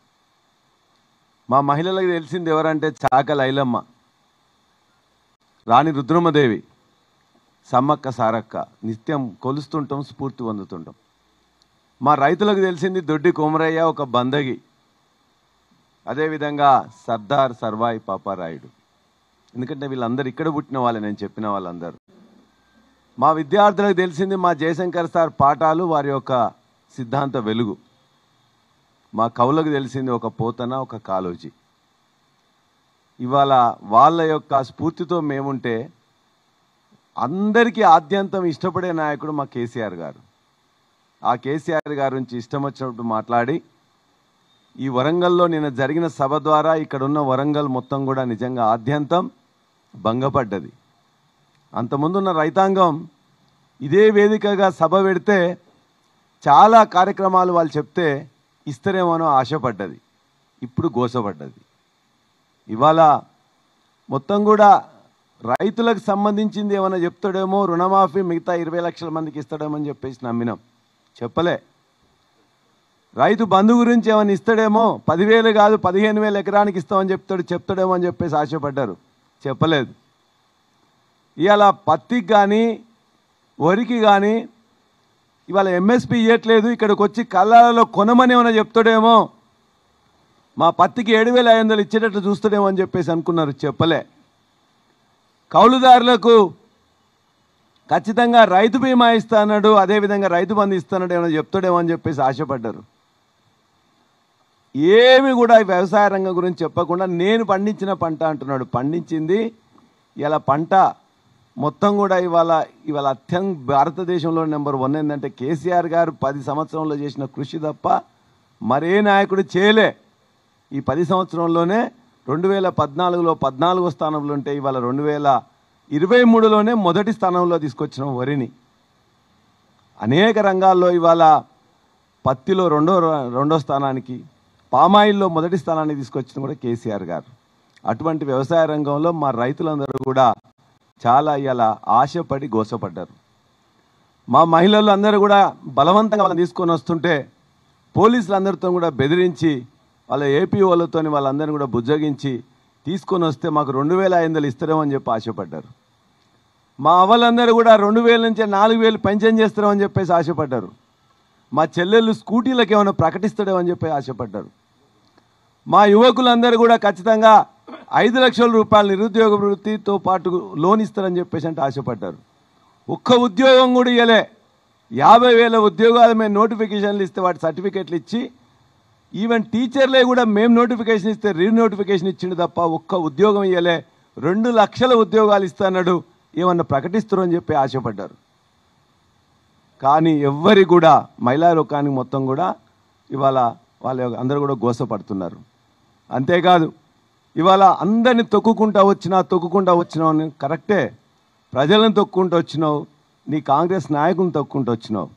మా మహిళలకు తెలిసింది ఎవరంటే చాకలి ఐలమ్మ, రాణి రుద్రమదేవి, సమ్మక్క సారక్క. నిత్యం కొలుస్తుంటాం, స్ఫూర్తి పొందుతుంటాం. మా రైతులకు తెలిసింది దొడ్డి కొమరయ్య, ఒక బందగి. అదేవిధంగా సర్దార్ సర్వాయి పాపారాయుడు. ఎందుకంటే వీళ్ళందరూ ఇక్కడ పుట్టిన వాళ్ళే, నేను చెప్పిన వాళ్ళందరూ. మా విద్యార్థులకు తెలిసింది మా జయశంకర్ సార్ పాఠాలు, వారి యొక్క సిద్ధాంత వెలుగు. మా కవులకు తెలిసింది ఒక పోతన, ఒక కాళోజీ. ఇవాళ వాళ్ళ యొక్క స్ఫూర్తితో మేముంటే అందరికీ ఆద్యంతం ఇష్టపడే నాయకుడు మా కేసీఆర్ గారు. ఆ కేసీఆర్ గారి నుంచి ఇష్టం వచ్చినప్పుడు మాట్లాడి, ఈ వరంగల్లో నిన్న జరిగిన సభ ద్వారా ఇక్కడున్న వరంగల్ మొత్తం కూడా నిజంగా ఆద్యంతం భంగపడ్డది. అంతకుముందున్న రైతాంగం ఇదే వేదికగా సభ పెడితే చాలా కార్యక్రమాలు వాళ్ళు చెప్తే ఇస్తారేమోనో ఆశపడ్డది. ఇప్పుడు గోసపడ్డది. ఇవాళ మొత్తం కూడా రైతులకు సంబంధించింది ఏమైనా చెప్తాడేమో, రుణమాఫీ మిగతా 20 లక్షల మందికి ఇస్తాడేమో అని చెప్పేసి నమ్మినాం. చెప్పలే. రైతు బంధు గురించి ఏమైనా ఇస్తాడేమో, 10,000 కాదు 15,000 ఎకరానికి ఇస్తామని చెప్తాడేమో అని చెప్పేసి ఆశపడ్డారు. చెప్పలేదు. ఇవాళ పత్తికి కానీ వరికి కానీ ఇవాళ ఎంఎస్పి ఇవ్వట్లేదు. ఇక్కడికి వచ్చి కళ్ళాలలో కొనమని ఏమైనా చెప్తాడేమో, మా పత్తికి 7,500 ఇచ్చేటట్లు చూస్తాడేమో అని చెప్పేసి అనుకున్నారు. చెప్పలే. కౌలుదారులకు ఖచ్చితంగా రైతు బీమా ఇస్తాడు, అదేవిధంగా రైతు బంధు ఇస్తాడు ఏమైనా చెప్తాడేమో అని చెప్పేసి ఆశపడ్డారు. ఏమి కూడా వ్యవసాయ రంగం గురించి చెప్పకుండా నేను పండించిన పంట అంటున్నాడు. పండించింది ఇలా పంట మొత్తం కూడా ఇవాళ భారతదేశంలో నెంబర్ 1 ఏంటంటే కేసీఆర్ గారు 10 సంవత్సరంలో చేసిన కృషి తప్ప మరే నాయకుడు చేయలే. ఈ 10 సంవత్సరంలోనే 2014లో 14వ స్థానంలో ఉంటే ఇవాళ 2023లోనే మొదటి స్థానంలో తీసుకొచ్చిన వరిని. అనేక రంగాల్లో ఇవాళ పత్తిలో రెండో స్థానానికి, పామాయిల్లో మొదటి స్థానానికి తీసుకొచ్చిన కూడా కేసీఆర్ గారు. అటువంటి వ్యవసాయ రంగంలో మా రైతులందరూ కూడా చాలా ఇవాళ ఆశపడి గోసపడ్డారు. మా మహిళలు అందరూ కూడా బలవంతంగా వాళ్ళని తీసుకొని వస్తుంటే పోలీసులందరితో కూడా బెదిరించి వాళ్ళ ఏపీ వాళ్ళతో వాళ్ళందరినీ కూడా బుజ్జగించి తీసుకొని వస్తే మాకు 2,500 ఇస్తారేమో అని చెప్పి ఆశపడ్డారు. మా అవ్వలందరూ కూడా 2,000 నుంచి 4,000 పెన్షన్ చేస్తారేమో అని చెప్పేసి ఆశపడ్డారు. మా చెల్లెళ్ళు స్కూటీలకు ఏమైనా ప్రకటిస్తాడేమో అని చెప్పి ఆశపడ్డారు. మా యువకులందరూ కూడా ఖచ్చితంగా 5 లక్షల రూపాయలు నిరుద్యోగ వృత్తితో పాటు లోన్ ఇస్తారని చెప్పేసి అంటే ఆశపడ్డారు. ఒక్క ఉద్యోగం కూడా ఇవ్వలే. 50,000 ఉద్యోగాలు మేము నోటిఫికేషన్లు ఇస్తే వాటి సర్టిఫికెట్లు ఇచ్చి, ఈవెన్ టీచర్లే కూడా మేము నోటిఫికేషన్ ఇస్తే రీనోటిఫికేషన్ ఇచ్చిండు తప్ప ఒక్క ఉద్యోగం ఇవ్వలే. 2 లక్షల ఉద్యోగాలు ఇస్తాడు, ఏమన్నా ప్రకటిస్తారు అని చెప్పి ఆశపడ్డారు. కానీ ఎవ్వరి కూడా మహిళా లోకానికి మొత్తం కూడా ఇవాళ వాళ్ళ అందరూ కూడా గోసపడుతున్నారు. అంతేకాదు ఇవాళ అందరిని తొక్కుకుంటా వచ్చినావు. కరెక్టే, ప్రజలను తొక్కుంటూ వచ్చినావు, నీ కాంగ్రెస్ నాయకులను తొక్కుంటూ వచ్చినావు.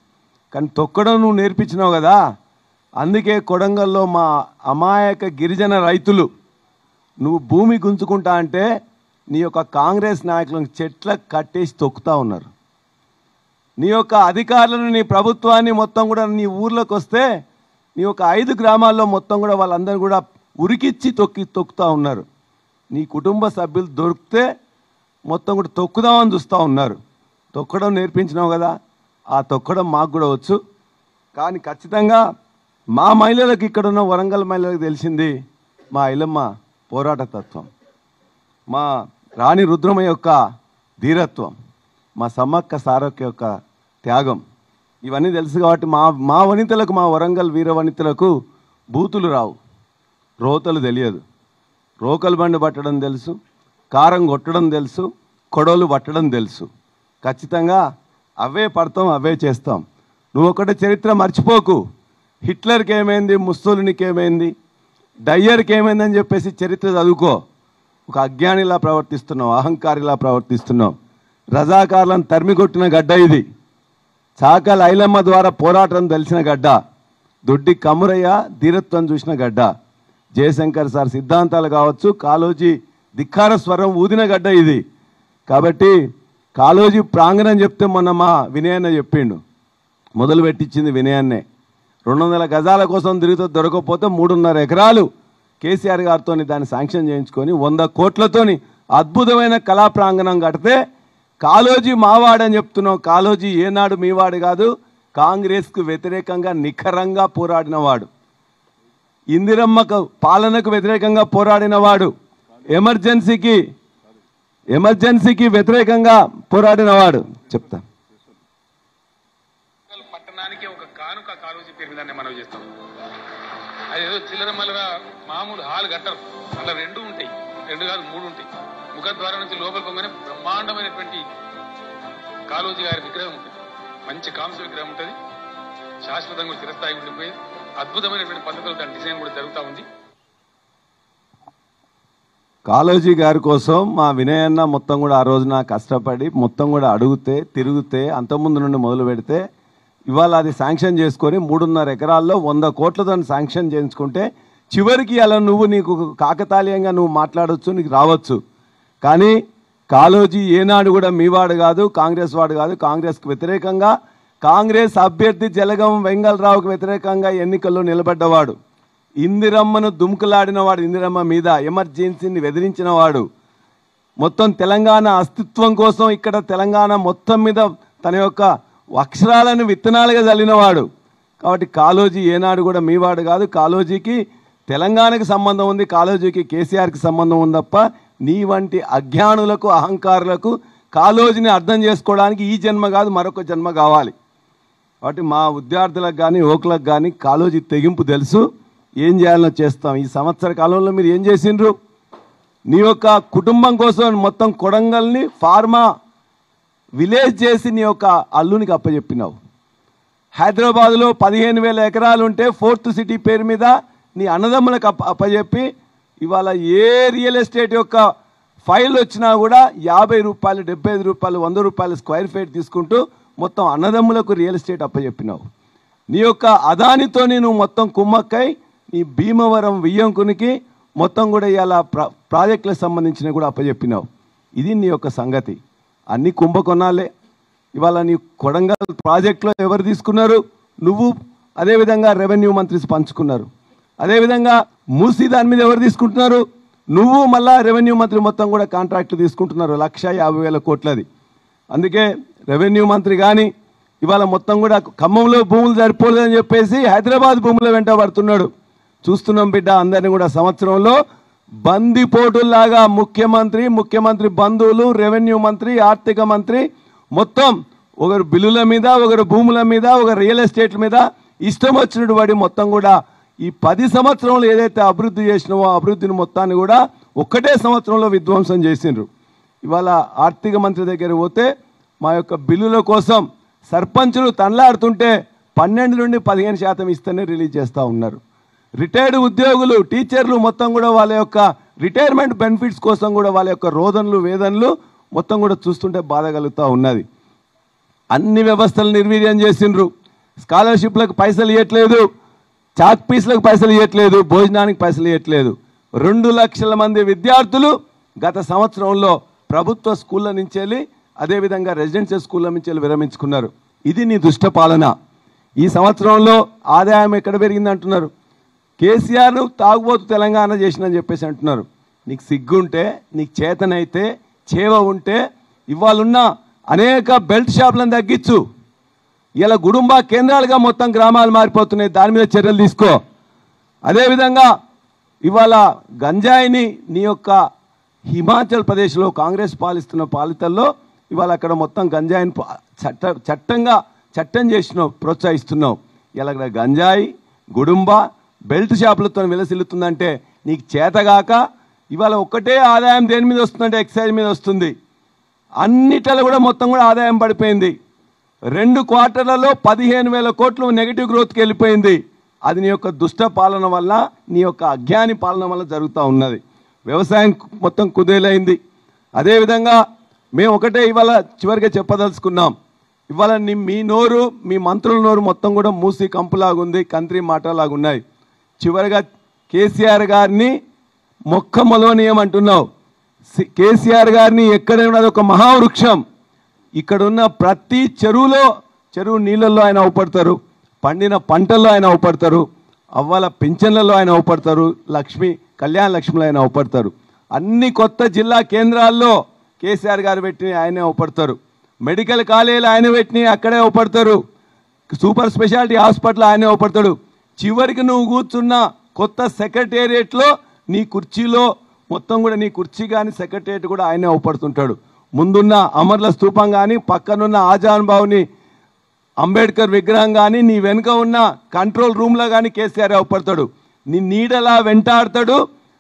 కానీ తొక్కడం నువ్వు నేర్పించినావు కదా. అందుకే కొడంగల్లో మా అమాయక గిరిజన రైతులు నువ్వు భూమి గుంజుకుంటా అంటే నీ యొక్క కాంగ్రెస్ నాయకులను చెట్లకు కట్టేసి తొక్కుతా ఉన్నారు. నీ యొక్క అధికారులను, నీ ప్రభుత్వాన్ని మొత్తం కూడా నీ ఊర్లోకి వస్తే నీ యొక్క 5 గ్రామాల్లో మొత్తం కూడా వాళ్ళందరూ కూడా ఉరికిచ్చి తొక్కుతూ ఉన్నారు. నీ కుటుంబ సభ్యులు దొరికితే మొత్తం కూడా తొక్కుదామని చూస్తూ ఉన్నారు. తొక్కడం నేర్పించినావు కదా, ఆ తొక్కడం మాకు కూడా వచ్చు. కానీ ఖచ్చితంగా మా మహిళలకు, ఇక్కడున్న వరంగల్ మహిళలకు తెలిసింది మా ఐలమ్మ పోరాట తత్వం, మా రాణి రుద్రమ యొక్క ధీరత్వం, మా సమ్మక్క సారక్క యొక్క త్యాగం. ఇవన్నీ తెలుసు కాబట్టి మా వనితలకు, మా వరంగల్ వీర వనితలకు బూతులు రావు, రోతలు తెలియదు. రోకలు బండి పట్టడం తెలుసు, కారం కొట్టడం తెలుసు, కొడవలు పట్టడం తెలుసు. ఖచ్చితంగా అవే పడతాం, అవే చేస్తాం. నువ్వు ఒకటి చరిత్ర మర్చిపోకు. హిట్లర్కి ఏమైంది, ముస్సోలినికి ఏమైంది, డయ్యర్కి ఏమైందని చెప్పేసి చరిత్ర చదువుకో. ఒక అజ్ఞానిలా ప్రవర్తిస్తున్నావు, అహంకారిలా ప్రవర్తిస్తున్నావు. రజాకారులను తరిమికొట్టిన గడ్డ ఇది. చాకలి ఐలమ్మ ద్వారా పోరాటం తెలిసిన గడ్డ. దొడ్డి కమురయ్య ధీరత్వం చూసిన గడ్డ. జయశంకర్ సార్ సిద్ధాంతాలు కావచ్చు, కాళోజీ ధిక్కార స్వరం ఊదిన గడ్డ ఇది. కాబట్టి కాళోజీ ప్రాంగణం చెప్తే మొన్న మా వినయన్న చెప్పిండు, మొదలు పెట్టించింది వినయాన్నే. 200 గజాల కోసం తిరుగుతూ దొరకకపోతే 3.5 ఎకరాలు కేసీఆర్ గారితో దాన్ని శాంక్షన్ చేయించుకొని 100 కోట్లతోని అద్భుతమైన కళా ప్రాంగణం కడితే కాళోజీ మావాడని చెప్తున్నాం. కాళోజీ ఏనాడు మీవాడు కాదు, కాంగ్రెస్కు వ్యతిరేకంగా నిఖరంగా పోరాడినవాడు, ఇందిరమ్మకు పాలనకు వ్యతిరేకంగా పోరాడినవాడు, ఎమర్జెన్సీకి వ్యతిరేకంగా పోరాడినవాడు. చెప్తా పట్టణానికి ఒక కానుక కాళోజీ పేరు మీద మనం చేస్తాం. అదేదో చిల్లర మల్లర మామూలు హాల్ కట్టరు, అలా 2 ఉంటాయి, 2 కాదు 3 ఉంటాయి. ముఖద్వారం నుంచి లోపలికి పోగానే బ్రహ్మాండమైనటువంటి కాళోజీ గారి విగ్రహం ఉంటుంది, మంచి కాంస విగ్రహం ఉంటుంది, శాశ్వతంగా చిరస్థాయి ఉండిపోయి అద్భుతమైనటువంటి పద్ధతులు దాని డిజైన్ కూడా జరుగుతూ ఉంది. కాళోజీ గారి కోసం మా వినయన్న మొత్తం కూడా ఆ రోజున కష్టపడి మొత్తం కూడా అడిగితే తిరిగితే అంతకుముందు నుండి మొదలు పెడితే ఇవాళ అది శాంక్షన్ చేసుకొని 3.5 ఎకరాల్లో 100 కోట్లతో శాంక్షన్ చేయించుకుంటే చివరికి అలా నీకు కాకతాళీయంగా నువ్వు మాట్లాడవచ్చు, నీకు రావచ్చు. కానీ కాళోజీ ఏనాడు కూడా మీవాడు కాదు, కాంగ్రెస్ వాడు కాదు. కాంగ్రెస్కి వ్యతిరేకంగా, కాంగ్రెస్ అభ్యర్థి జలగం వెంగళరావుకు వ్యతిరేకంగా ఎన్నికల్లో నిలబడ్డవాడు, ఇందిరమ్మను దుమ్కులాడినవాడు, ఇందిరమ్మ మీద ఎమర్జెన్సీని బెదిరించినవాడు, మొత్తం తెలంగాణ అస్తిత్వం కోసం ఇక్కడ తెలంగాణ మొత్తం మీద తన యొక్క అక్షరాలను విత్తనాలుగా చల్లినవాడు. కాబట్టి కాళోజీ ఏనాడు కూడా మీవాడు కాదు. కాళోజీకి తెలంగాణకి సంబంధం ఉంది, కాళోజీకి కేసీఆర్కి సంబంధం ఉంది తప్ప నీ వంటి అజ్ఞానులకు అహంకారులకు కాళోజీని అర్థం చేసుకోవడానికి ఈ జన్మ కాదు మరొక జన్మ కావాలి. కాబట్టి మా విద్యార్థులకు కానీ యువకులకు కానీ కాళోజీ తెగింపు తెలుసు, ఏం చేయాలనో చేస్తాం. ఈ సంవత్సర కాలంలో మీరు ఏం చేసిండ్రు? నీ యొక్క కుటుంబం కోసం మొత్తం కొడంగల్ని ఫార్మా విలేజ్ చేసి నీ యొక్క అల్లునికి అప్పచెప్పినావు. హైదరాబాద్లో 15,000 ఎకరాలు ఉంటే 4th సిటీ పేరు మీద నీ అన్నదమ్ములకు అప్పచెప్పి ఇవాళ ఏ రియల్ ఎస్టేట్ యొక్క ఫైల్ వచ్చినా కూడా 50 రూపాయలు, 75 రూపాయలు, 100 రూపాయలు స్క్వేర్ ఫీట్ తీసుకుంటూ మొత్తం అన్నదమ్ములకు రియల్ ఎస్టేట్ అప్పచెప్పినావు. నీ యొక్క అదానితో నువ్వు మొత్తం కుమ్మక్కై నీ భీమవరం వియ్యంకునికి మొత్తం కూడా ఇవాళ ప్రాజెక్టులకు సంబంధించిన కూడా అప్పచెప్పినావు. ఇది నీ యొక్క సంగతి. అన్ని కుంభకొనాలే. ఇవాళ నీ కొడంగల్ ప్రాజెక్టులో ఎవరు తీసుకున్నారు? నువ్వు. అదేవిధంగా రెవెన్యూ మంత్రి పంచుకున్నారు. అదేవిధంగా మూసీ దాని మీద ఎవరు తీసుకుంటున్నారు? నువ్వు. మళ్ళా రెవెన్యూ మంత్రి మొత్తం కూడా కాంట్రాక్టులు తీసుకుంటున్నారు 1,50,000 కోట్లది. అందుకే రెవెన్యూ మంత్రి కానీ ఇవాళ మొత్తం కూడా ఖమ్మంలో భూములు సరిపోలేదని చెప్పేసి హైదరాబాద్ భూముల వెంట పడుతున్నాడు. చూస్తున్నాం బిడ్డ, అందరినీ కూడా సంవత్సరంలో బందిపోటుల్లాగా ముఖ్యమంత్రి బంధువులు, రెవెన్యూ మంత్రి, ఆర్థిక మంత్రి మొత్తం ఒకరు బిల్లుల మీద, ఒకరు భూముల మీద, ఒకరు రియల్ ఎస్టేట్ల మీద ఇష్టం వచ్చినట్టు వాడి మొత్తం కూడా ఈ 10 సంవత్సరంలో ఏదైతే అభివృద్ధి చేసినావో అభివృద్ధిని మొత్తాన్ని కూడా ఒక్కటే సంవత్సరంలో విధ్వంసం చేసిండ్రు. ఇవాళ ఆర్థిక మంత్రి దగ్గర పోతే మా యొక్క బిల్లుల కోసం సర్పంచులు తనలాడుతుంటే 12 నుండి 15% ఇస్తేనే రిలీజ్ చేస్తూ ఉన్నారు. రిటైర్డ్ ఉద్యోగులు, టీచర్లు మొత్తం కూడా వాళ్ళ యొక్క రిటైర్మెంట్ బెనిఫిట్స్ కోసం కూడా వాళ్ళ యొక్క రోదనలు వేదనలు మొత్తం కూడా చూస్తుంటే బాధ కలుగుతూ ఉన్నది. అన్ని వ్యవస్థలు నిర్వీర్యం చేసిండ్రు. స్కాలర్షిప్లకు పైసలు ఇవ్వట్లేదు, చాక్ పీస్లకు పైసలు ఇవ్వట్లేదు, భోజనానికి పైసలు ఇవ్వట్లేదు. 2 లక్షల మంది విద్యార్థులు గత సంవత్సరంలో ప్రభుత్వ స్కూళ్ళ నుంచి వెళ్ళి అదేవిధంగా రెసిడెన్షియల్ స్కూళ్ళ నుంచి వెళ్ళి విరమించుకున్నారు. ఇది నీ దుష్ట పాలన. ఈ సంవత్సరంలో ఆదాయం ఎక్కడ పెరిగింది అంటున్నారు? కేసీఆర్ను తాగుబోతు తెలంగాణ చేసినని చెప్పేసి అంటున్నారు. నీకు సిగ్గుంటే, నీకు చేతనైతే, చేవ ఉంటే ఇవాళున్న అనేక బెల్ట్ షాపులను తగ్గించు. ఇలా గుడుంబా కేంద్రాలుగా మొత్తం గ్రామాలు మారిపోతున్నాయి, దాని మీద చర్యలు తీసుకో. అదేవిధంగా ఇవాళ గంజాయిని నీ యొక్క హిమాచల్ ప్రదేశ్లో కాంగ్రెస్ పాలిస్తున్న పాలితల్లో ఇవాళ అక్కడ మొత్తం గంజాయిని చట్టం చేసినావు, ప్రోత్సహిస్తున్నావు. ఇలా గంజాయి, గుడుంబా, బెల్ట్ షాపులతో విలసిల్లుతుందంటే నీకు చేతగాక ఇవాళ ఒక్కటే ఆదాయం దేని మీద వస్తుందంటే ఎక్సైజ్ మీద వస్తుంది. అన్నిటిలో కూడా మొత్తం కూడా ఆదాయం పడిపోయింది. 2 క్వార్టర్లలో 15,000 కోట్లు నెగిటివ్ గ్రోత్కి వెళ్ళిపోయింది. అది నీ యొక్క దుష్ట పాలన వల్ల, నీ యొక్క అజ్ఞాని పాలన వల్ల జరుగుతూ ఉన్నది. వ్యవసాయం మొత్తం కుదేలైంది. అదేవిధంగా మేము ఒకటే ఇవాళ చివరిగా చెప్పదలుచుకున్నాం. ఇవాళ మీ నోరు, మీ మంత్రుల నోరు మొత్తం కూడా మూసి కంపులాగుంది, కంత్రి మాటలాగున్నాయి. చివరిగా కేసీఆర్ గారిని మొక్కమొలవనీయమంటున్నావు. కేసీఆర్ గారిని ఎక్కడ ఉన్నది ఒక మహావృక్షం. ఇక్కడున్న ప్రతి చెరువు నీళ్ళల్లో ఆయన అవపడతారు, పండిన పంటల్లో ఆయన అవపడతారు, అవ్వాల పింఛన్లలో ఆయన అవపడతారు, కళ్యాణ లక్ష్మిలో ఆయన అవపడతారు. అన్ని కొత్త జిల్లా కేంద్రాల్లో కేసీఆర్ గారు పెట్టి ఆయనే అవపడతారు. మెడికల్ కాలేజీలు ఆయన పెట్టి అక్కడే అవపడతారు. సూపర్ స్పెషాలిటీ హాస్పిటల్ ఆయనే అవపడతాడు. చివరికి నువ్వు కూర్చున్న కొత్త సెక్రటేరియట్లో నీ కుర్చీలో మొత్తం కూడా నీ కుర్చీ కానీ సెక్రటేరియట్ కూడా ఆయనే అవపడుతుంటాడు. ముందున్న అమర్ల స్తూపం కానీ, పక్కనున్న ఆజాన్ బావుని అంబేద్కర్ విగ్రహం కానీ, నీ వెనుక ఉన్న కంట్రోల్ రూమ్లో కానీ కేసీఆర్ అవపడతాడు. నీ నీడలా వెంటాడతాడు,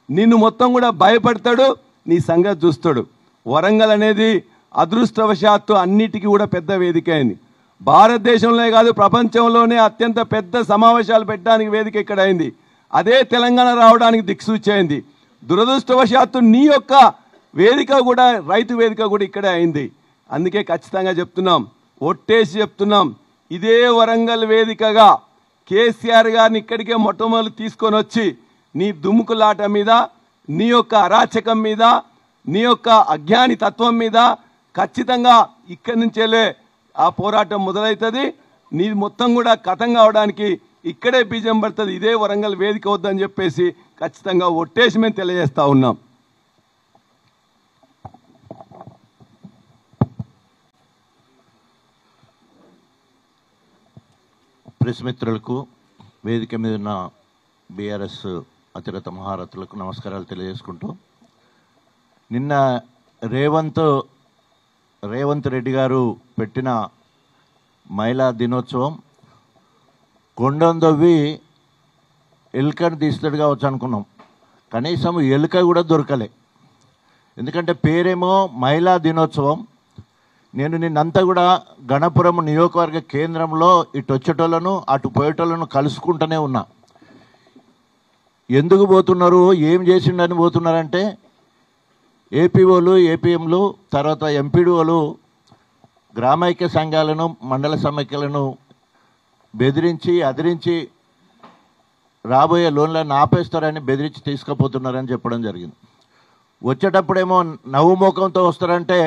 నిన్ను మొత్తం కూడా భయపడతాడు, నీ సంగతి చూస్తాడు. వరంగల్ అనేది అదృష్టవశాత్తు అన్నిటికీ కూడా పెద్ద వేదిక అయింది. భారతదేశంలో కాదు ప్రపంచంలోనే అత్యంత పెద్ద సమావేశాలు పెట్టడానికి వేదిక ఇక్కడ అయింది. అదే తెలంగాణ రావడానికి దిక్సూచి అయింది. దురదృష్టవశాత్తు నీ యొక్క వేదిక కూడా, రైతు వేదిక కూడా ఇక్కడే అయింది. అందుకే ఖచ్చితంగా చెప్తున్నాం, ఒట్టేసి చెప్తున్నాం, ఇదే వరంగల్ వేదికగా కేసీఆర్ గారిని ఇక్కడికే మొట్టమొదటి తీసుకొని వచ్చి నీ దుముకులాట మీద, నీ యొక్క అరాచకం మీద, నీ యొక్క అజ్ఞాని తత్వం మీద ఖచ్చితంగా ఇక్కడి నుంచేలే ఆ పోరాటం మొదలవుతుంది. నీ మొత్తం కూడా కథం కావడానికి ఇక్కడే బీజం పడుతుంది. ఇదే వరంగల్ వేదిక వద్దని చెప్పేసి ఖచ్చితంగా ఒట్టేసి మేము తెలియజేస్తా ఉన్నాం. ప్రెస్ మిత్రులకు, వేదిక మీద ఉన్న బీఆర్ఎస్ అతిరథ మహారథులకు నమస్కారాలు తెలియజేసుకుంటూ, నిన్న రేవంత్ రెడ్డి గారు పెట్టిన మహిళా దినోత్సవం కొండందొవ్వి ఎలుకను తీస్తాడు కావచ్చు అనుకున్నాం. కనీసం ఎలుక కూడా దొరకలే. ఎందుకంటే పేరేమో మహిళా దినోత్సవం. నేను నిన్నంతా కూడా గణపురం నియోజకవర్గ కేంద్రంలో ఇటు వచ్చేటోళ్ళను అటు పోయేటోళ్ళను కలుసుకుంటూనే ఉన్నా. ఎందుకు పోతున్నారు, ఏం చేసిండని పోతున్నారంటే, ఏపీఓలు, ఏపీఎంలు, తర్వాత ఎంపీడీఓలు గ్రామైక్య సంఘాలను, మండల సమైక్యలను బెదిరించి అదిరించి రాబోయే లోన్లను ఆపేస్తారని బెదిరించి తీసుకుపోతున్నారని చెప్పడం జరిగింది. వచ్చేటప్పుడేమో నవ్వుముఖంతో వస్తారంటే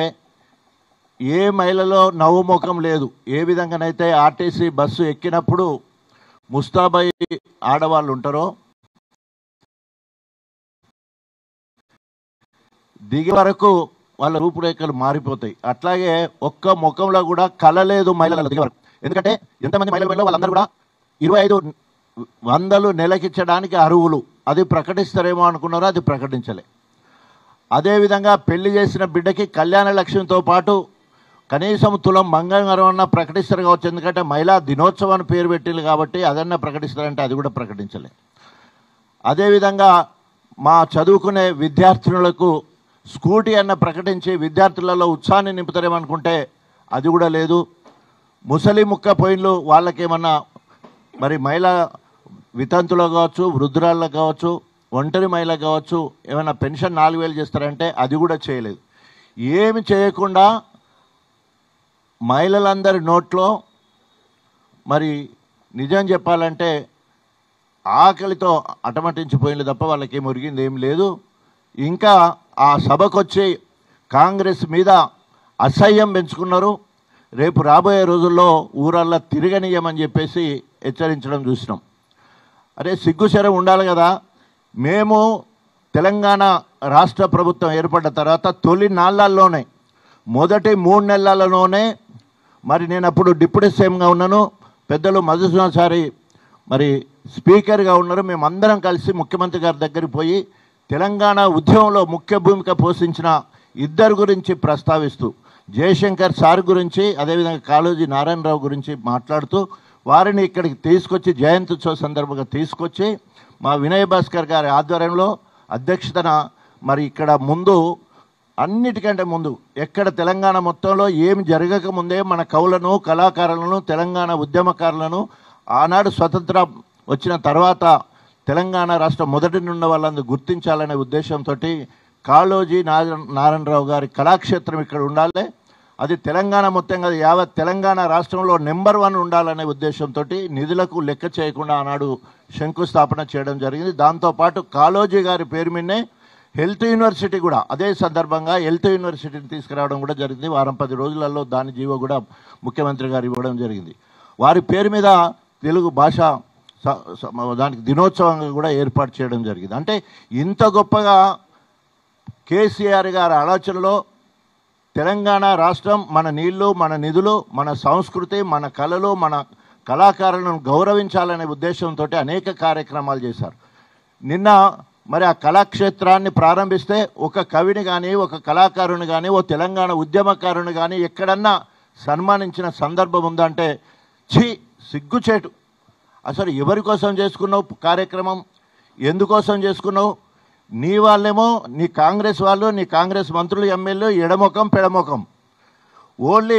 ఏ మహిళలో నవ్వుముఖం లేదు. ఏ విధంగానైతే ఆర్టీసీ బస్సు ఎక్కినప్పుడు ముస్తాబై ఆడవాళ్ళు ఉంటారో, దిగే వరకు వాళ్ళ రూపురేఖలు మారిపోతాయి. అట్లాగే ఒక్క ముఖంలో కూడా కళ లేదు మహిళల దిగే వరకు. ఎందుకంటే ఎంతమంది మహిళలు వాళ్ళందరూ కూడా 25,000 నెలకిచ్చడానికి అర్హులు. అది ప్రకటిస్తారేమో అనుకున్నారో, అది ప్రకటించలే. అదేవిధంగా పెళ్లి చేసిన బిడ్డకి కళ్యాణ లక్ష్యంతో పాటు కనీసం తులం బంగారం అన్న ప్రకటిస్తారు కావచ్చు. ఎందుకంటే మహిళా దినోత్సవాన్ని పేరు పెట్టింది కాబట్టి అదన్నా ప్రకటిస్తారంటే అది కూడా ప్రకటించలే. అదేవిధంగా మా చదువుకునే విద్యార్థినులకు స్కూటీ అన్న ప్రకటించి విద్యార్థులలో ఉత్సాహాన్ని నింపుతారేమనుకుంటే అది కూడా లేదు. ముసలి ముక్క పోయిన్లు వాళ్ళకేమన్నా మరి మహిళా వితంతులకు కావచ్చు, వృద్ధురాళ్ళకు కావచ్చు, ఒంటరి మహిళకు కావచ్చు ఏమైనా పెన్షన్ 4,000 చేస్తారంటే అది కూడా చేయలేదు. ఏమి చేయకుండా మహిళలందరి నోట్లో మరి నిజం చెప్పాలంటే ఆకలితో అటమటించిపోయింది తప్ప వాళ్ళకి ఏమి ఒరిగింది ఏం లేదు. ఇంకా ఆ సభకొచ్చి కాంగ్రెస్ మీద అసహ్యం పెంచుకున్నారు. రేపు రాబోయే రోజుల్లో ఊరల్లా తిరగనీయమని చెప్పేసి హెచ్చరించడం చూసినాం. అరే సిగ్గుశరం ఉండాలి కదా. మేము తెలంగాణ రాష్ట్ర ప్రభుత్వం ఏర్పడ్డ తర్వాత తొలి నాళ్ళల్లోనే, మొదటి 3 నెలలలోనే మరి నేను అప్పుడు డిప్యూటీ సీఎంగా ఉన్నాను, పెద్దలు మధుసూదనాచారి మరి స్పీకర్గా ఉన్నారు. మేమందరం కలిసి ముఖ్యమంత్రి గారి దగ్గరికి పోయి తెలంగాణ ఉద్యమంలో ముఖ్య భూమిక పోషించిన ఇద్దరు గురించి ప్రస్తావిస్తూ, జయశంకర్ సార్ గురించి, అదేవిధంగా కాళోజీ నారాయణరావు గురించి మాట్లాడుతూ వారిని ఇక్కడికి తీసుకొచ్చి జయంత్యుత్సవ సందర్భంగా తీసుకొచ్చి మా వినయ్ భాస్కర్ గారి ఆధ్వర్యంలో అధ్యక్షతన మరి ఇక్కడ ముందు అన్నిటికంటే ముందు ఎక్కడ తెలంగాణ మొత్తంలో ఏమి జరగకముందే మన కవులను, కళాకారులను, తెలంగాణ ఉద్యమకారులను ఆనాడు స్వతంత్రం వచ్చిన తర్వాత తెలంగాణ రాష్ట్రం మొదటి నుండి వాళ్ళందరూ గుర్తించాలనే ఉద్దేశంతో కాళోజీ నారాయణరావు గారి కళాక్షేత్రం ఇక్కడ ఉండాలి. అది తెలంగాణ మొత్తం కాదు, యావత్ తెలంగాణ రాష్ట్రంలో నెంబర్ 1 ఉండాలనే ఉద్దేశంతో నిధులకు లెక్క చేయకుండా ఆనాడు శంకుస్థాపన చేయడం జరిగింది. దాంతోపాటు కాళోజీ గారి పేరు మీదనే హెల్త్ యూనివర్సిటీ కూడా అదే సందర్భంగా హెల్త్ యూనివర్సిటీని తీసుకురావడం కూడా జరిగింది. వారం 10 రోజులలో దాని జీవో కూడా ముఖ్యమంత్రి గారు ఇవ్వడం జరిగింది. వారి పేరు మీద తెలుగు భాష దానికి దినోత్సవంగా కూడా ఏర్పాటు చేయడం జరిగింది. అంటే ఇంత గొప్పగా కేసీఆర్ గారి ఆలోచనలో తెలంగాణ రాష్ట్రం మన నీళ్లు, మన నిధులు, మన సంస్కృతి, మన కళలు, మన కళాకారులను గౌరవించాలనే ఉద్దేశంతో అనేక కార్యక్రమాలు చేశారు. నిన్న మరి ఆ కళాక్షేత్రాన్ని ప్రారంభిస్తే ఒక కవిని కానీ, ఒక కళాకారుని కానీ, ఓ తెలంగాణ ఉద్యమకారుని కానీ ఎక్కడన్నా సన్మానించిన సందర్భం ఉందంటే సిగ్గుచేటు. అసలు ఎవరి కోసం చేసుకున్నావు కార్యక్రమం, ఎందుకోసం చేసుకున్నావు? నీ వాళ్ళేమో నీ కాంగ్రెస్ వాళ్ళు, నీ కాంగ్రెస్ మంత్రులు, ఎమ్మెల్యేలు ఎడముఖం పెడముఖం, ఓన్లీ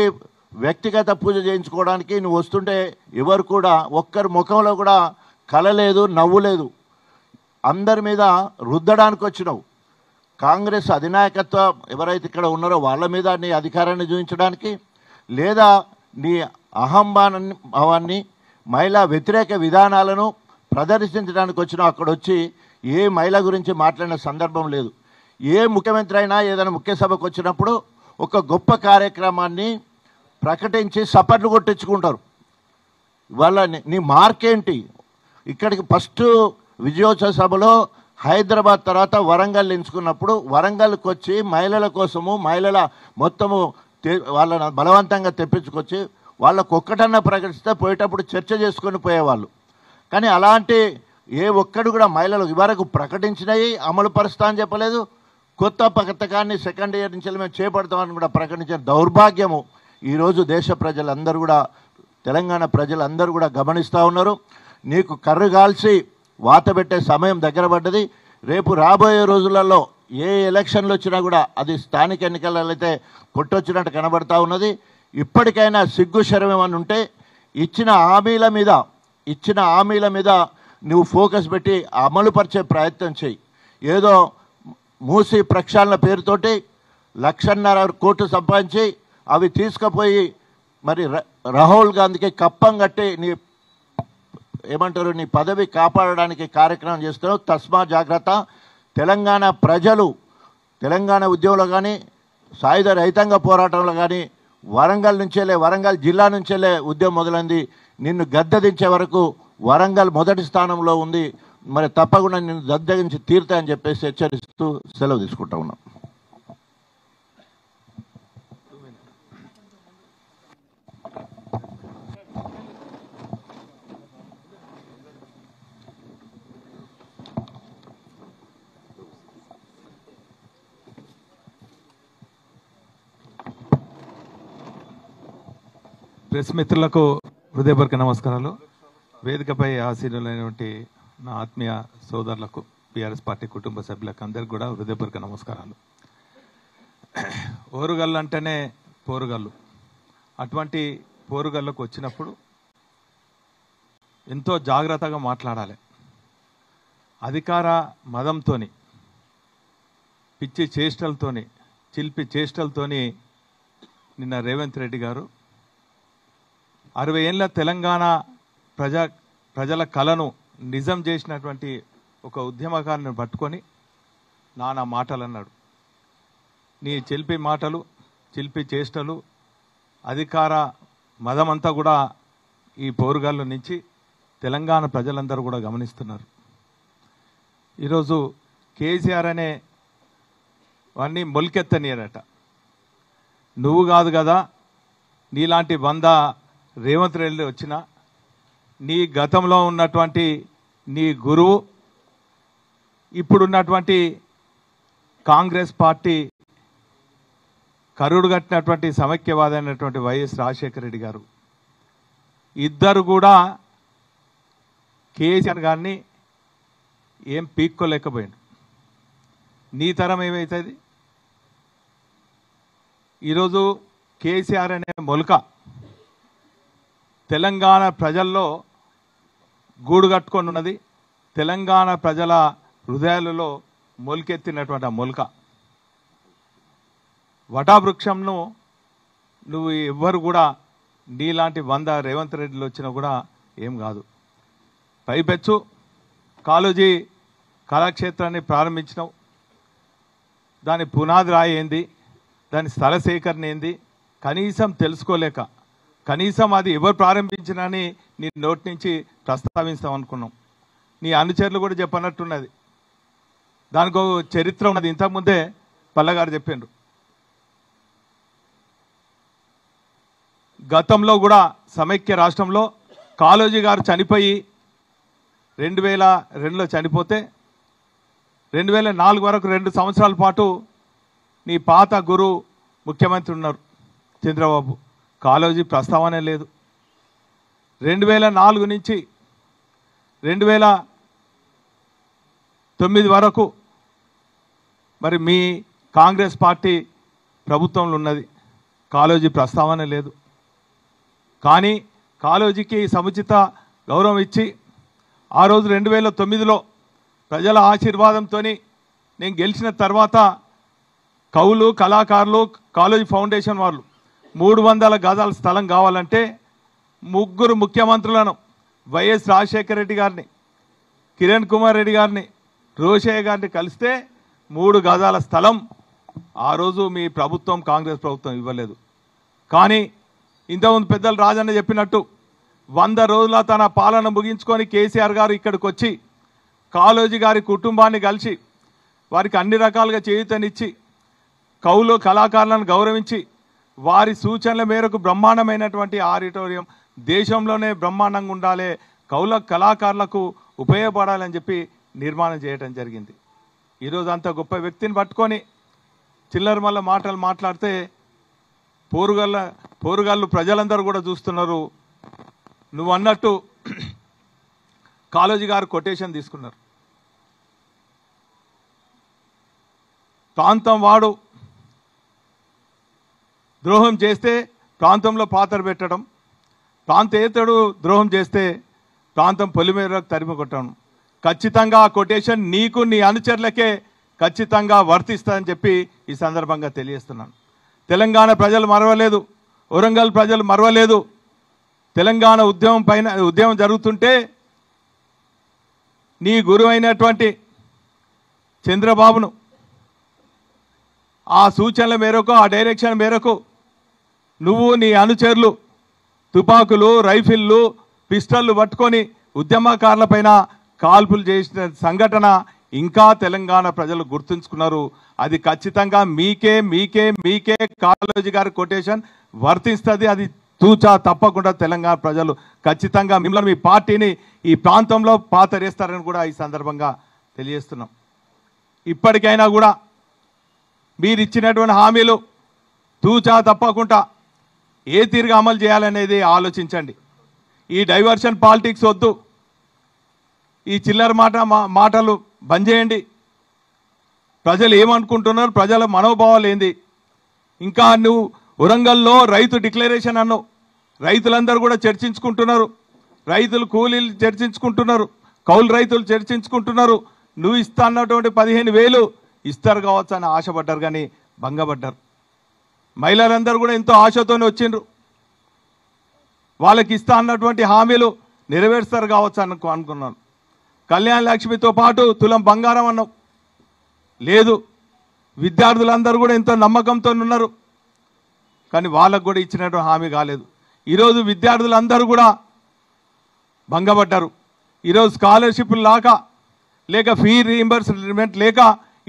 వ్యక్తిగత పూజ చేయించుకోవడానికి నువ్వు వస్తుంటే ఎవరు కూడా ఒక్కరి ముఖంలో కూడా కళ లేదు, నవ్వు లేదు. అందరి మీద రుద్దడానికి వచ్చినావు. కాంగ్రెస్ అధినాయకత్వం ఎవరైతే ఇక్కడ ఉన్నారో వాళ్ళ మీద నీ అధికారాన్ని చూపించడానికి, లేదా నీ అహంభావాన్ని, మహిళా వ్యతిరేక విధానాలను ప్రదర్శించడానికి వచ్చినావు. అక్కడ వచ్చి ఏ మహిళ గురించి మాట్లాడిన సందర్భం లేదు. ఏ ముఖ్యమంత్రి అయినా ఏదైనా ముఖ్య సభకు వచ్చినప్పుడు ఒక గొప్ప కార్యక్రమాన్ని ప్రకటించి సపర్లు కొట్టించుకుంటారు. ఇవాళ నీ మార్కేంటి? ఇక్కడికి ఫస్ట్ విజయోత్సవ సభలో హైదరాబాద్ తర్వాత వరంగల్ ఎంచుకున్నప్పుడు వరంగల్కి వచ్చి మహిళల కోసము, మహిళల మొత్తము వాళ్ళని బలవంతంగా తెప్పించుకొచ్చి వాళ్ళకు ఒక్కటన్నా ప్రకటిస్తే పోయేటప్పుడు చర్చ చేసుకొని పోయేవాళ్ళు. కానీ అలాంటి ఏ ఒక్కడు కూడా మహిళలు ఇవరకు ప్రకటించినవి అమలు పరుస్తా అని చెప్పలేదు. కొత్త పథకాన్ని సెకండ్ ఇయర్ నుంచి మేము చేపడతామని కూడా ప్రకటించిన దౌర్భాగ్యము ఈరోజు దేశ ప్రజలందరూ కూడా, తెలంగాణ ప్రజలందరూ కూడా గమనిస్తూ ఉన్నారు. నీకు కర్రు కాల్చి వాత పెట్టే సమయం దగ్గర పడ్డది. రేపు రాబోయే రోజులలో ఏ ఎలక్షన్లు వచ్చినా కూడా అది స్థానిక ఎన్నికలలో అయితే కొట్టొచ్చినట్టు కనబడతా ఉన్నది. ఇప్పటికైనా సిగ్గు శరమం అని ఉంటే ఇచ్చిన హామీల మీద నువ్వు ఫోకస్ పెట్టి అమలుపరిచే ప్రయత్నం చేయి. ఏదో మూసి ప్రక్షాళన పేరుతోటి 1,50,000 కోట్లు సంపాదించి అవి తీసుకుపోయి మరి రాహుల్ గాంధీకి కప్పం కట్టి నీ పదవి కాపాడడానికి కార్యక్రమం చేస్తున్నావు. తస్మా జాగ్రత్త. తెలంగాణ ప్రజలు తెలంగాణ ఉద్యమంలో కానీ, సాయుధ రైతాంగ పోరాటంలో కానీ వరంగల్ జిల్లా నుంచేలే ఉద్యమం మొదలైంది. నిన్ను గద్దెదించే వరకు వరంగల్ మొదటి స్థానంలో ఉంది. మరి తప్పకుండా నిన్ను గద్దెదించి తీరుతాయని చెప్పేసి హెచ్చరిస్తూ సెలవు తీసుకుంటా ఉన్నాం. ప్రెస్ మిత్రులకు హృదయపూర్వక నమస్కారాలు. వేదికపై ఆసీనులైనటువంటి నా ఆత్మీయ సోదరులకు, బీఆర్ఎస్ పార్టీ కుటుంబ సభ్యులకు అందరికీ కూడా హృదయపూర్వక నమస్కారాలు. ఓరుగల్లు అంటేనే పోరుగల్లు. అటువంటి పోరుగల్లకు వచ్చినప్పుడు ఎంతో జాగ్రత్తగా మాట్లాడాలి. అధికార మదంతోని, పిచ్చి చేష్టలతోని, చిల్పి చేష్టలతోని నిన్న రేవంత్ రెడ్డి గారు 60 ఏళ్ళ తెలంగాణ ప్రజల కళను నిజం చేసినటువంటి ఒక ఉద్యమకారుని పట్టుకొని నానా మాటలు అన్నాడు. నీ చిల్పి మాటలు, చిల్పి చేష్టలు, అధికార మదమంతా కూడా ఈ పోరుగాళ్ళు నుంచి తెలంగాణ ప్రజలందరూ కూడా గమనిస్తున్నారు. ఈరోజు కేసీఆర్ అనే వాడిని మొలికెత్తనీయరట. నువ్వు కాదు కదా, నీలాంటి 100 రేవంత్ రెడ్డి వచ్చిన నీ గతంలో ఉన్నటువంటి నీ గురువు, ఇప్పుడున్నటువంటి కాంగ్రెస్ పార్టీ కరుడు కట్టినటువంటి సమైక్యవాద అయినటువంటి వైఎస్ రాజశేఖర రెడ్డి గారు ఇద్దరు కూడా కేసీఆర్ గారిని ఏం పీక్కోలేకపోయాడు. నీ తరం ఏమవుతుంది? ఈరోజు కేసీఆర్ అనే మొలక తెలంగాణ ప్రజల్లో గూడు కట్టుకొని ఉన్నది. తెలంగాణ ప్రజల హృదయాలలో మొలకెత్తినటువంటి ఆ మొలక వటావృక్షంను నువ్వు ఎవ్వరు కూడా నీలాంటి 100 రేవంత్ రెడ్డిలు వచ్చినా కూడా ఏం కాదు. పైపెచ్చు కాళోజీ కళాక్షేత్రాన్ని ప్రారంభించినావు. దాని పునాది రాయి ఏంది, దాని స్థల సేకరణ ఏంది కనీసం తెలుసుకోలేక, కనీసం అది ఎవరు ప్రారంభించినని నీ నోటి నుంచి ప్రస్తావిస్తాం అనుకున్నాం. నీ అనుచరులు కూడా చెప్పనట్టున్నది. దానికి ఒక చరిత్ర ఉన్నది. ఇంతకుముందే పల్లగారు చెప్పిండ్రు. గతంలో కూడా సమైక్య రాష్ట్రంలో కాళోజీ గారు చనిపోయి 2002లో చనిపోతే 2004 వరకు 2 సంవత్సరాల పాటు నీ పాత గురువు ముఖ్యమంత్రి ఉన్నారు చంద్రబాబు. కాళోజీ ప్రస్తావనే లేదు. 2004 నుంచి 2009 వరకు మరి మీ కాంగ్రెస్ పార్టీ ప్రభుత్వంలో ఉన్నది. కాళోజీ ప్రస్తావన లేదు. కానీ కాళోజీకి సముచిత గౌరవం ఇచ్చి ఆ రోజు 2009లో ప్రజల ఆశీర్వాదంతో నేను గెలిచిన తర్వాత కవులు, కళాకారులు, కాళోజీ ఫౌండేషన్ వాళ్ళు 300 గజాల స్థలం కావాలంటే 3 ముఖ్యమంత్రులను వైఎస్ రాజశేఖర రెడ్డి గారిని, కిరణ్ కుమార్ రెడ్డి గారిని, రోషయ్య గారిని కలిస్తే 3 గజాల స్థలం ఆ రోజు మీ ప్రభుత్వం, కాంగ్రెస్ ప్రభుత్వం ఇవ్వలేదు. కానీ ఇంతకుముందు పెద్దలు రాజన్న చెప్పినట్టు 100 రోజుల తన పాలన ముగించుకొని కేసీఆర్ గారు ఇక్కడికి వచ్చి కాళోజీ గారి కుటుంబాన్ని కలిసి వారికి అన్ని రకాలుగా చేయూతనిచ్చి కవులు, కళాకారులను గౌరవించి వారి సూచనల మేరకు బ్రహ్మాండమైనటువంటి ఆడిటోరియం దేశంలోనే బ్రహ్మాండంగా ఉండాలి, కవుల కళాకారులకు ఉపయోగపడాలని చెప్పి నిర్మాణం చేయడం జరిగింది. ఈరోజు అంత గొప్ప వ్యక్తిని పట్టుకొని చిల్లర మల్ల మాటలు మాట్లాడితే పోరుగాళ్ళు ప్రజలందరూ కూడా చూస్తున్నారు. నువ్వు అన్నట్టు కాళోజీ గారు కొటేషన్ తీసుకున్నారు. ప్రాంతం వాడు ద్రోహం చేస్తే ప్రాంతంలో పాత్ర పెట్టడం, ప్రాంతేతరుడు ద్రోహం చేస్తే ప్రాంతం పొలిమేరకు తరిమి కొట్టడం. ఖచ్చితంగా ఆ కొటేషన్ నీకు, నీ అనుచరులకే ఖచ్చితంగా వర్తిస్తుందని చెప్పి ఈ సందర్భంగా తెలియజేస్తున్నాను. తెలంగాణ ప్రజలు మరవలేదు, వరంగల్ ప్రజలు మరవలేదు. తెలంగాణ ఉద్యమం జరుగుతుంటే నీ గురువైనటువంటి చంద్రబాబును ఆ సూచనల మేరకు, ఆ డైరెక్షన్ మేరకు నువ్వు, నీ అనుచరులు తుపాకులు, రైఫిళ్ళు, పిస్టళ్ళు పట్టుకొని ఉద్యమకారులపైన కాల్పులు చేసిన సంఘటన ఇంకా తెలంగాణ ప్రజలు గుర్తుంచుకున్నారు. అది ఖచ్చితంగా మీకే కాళోజీ గారి కొటేషన్ వర్తిస్తుంది. అది తూచా తప్పకుండా తెలంగాణ ప్రజలు ఖచ్చితంగా మిమ్మల్ని, మీ పార్టీని ఈ ప్రాంతంలో పాతరేస్తారని కూడా ఈ సందర్భంగా తెలియజేస్తున్నాం. ఇప్పటికైనా కూడా మీరు ఇచ్చినటువంటి హామీలు తూచా తప్పకుండా ఏ తీరుగా అమలు చేయాలనేది ఆలోచించండి. ఈ డైవర్షన్ పాలిటిక్స్ వద్దు, ఈ చిల్లర మాటలు బంద్ చేయండి. ప్రజలు ఏమనుకుంటున్నారు, ప్రజల మనోభావాలు ఏంది? ఇంకా నువ్వు వరంగల్లో రైతు డిక్లరేషన్ అన్నావు, రైతులందరూ కూడా చర్చించుకుంటున్నారు, రైతులు కూలీలు చర్చించుకుంటున్నారు, కౌలు రైతులు చర్చించుకుంటున్నారు. నువ్వు ఇస్తా అన్నటువంటి 15,000 ఇస్తారు కావచ్చు అని ఆశపడ్డారు, కానీ భంగపడ్డారు. మహిళలందరూ కూడా ఎంతో ఆశతోనే వచ్చిండ్రు. వాళ్ళకి ఇస్తా అన్నటువంటి హామీలు నెరవేరుస్తారు కావచ్చు అనుకున్నాను. కళ్యాణ లక్ష్మితో పాటు తులం బంగారం అన్నావు, లేదు. విద్యార్థులందరూ కూడా ఎంతో నమ్మకంతో ఉన్నారు, కానీ వాళ్ళకు కూడా ఇచ్చినటువంటి హామీ కాలేదు. ఈరోజు విద్యార్థులందరూ కూడా భంగపడ్డారు. ఈరోజు స్కాలర్షిప్లు లేక ఫీ రీయింబర్స్మెంట్ లేక,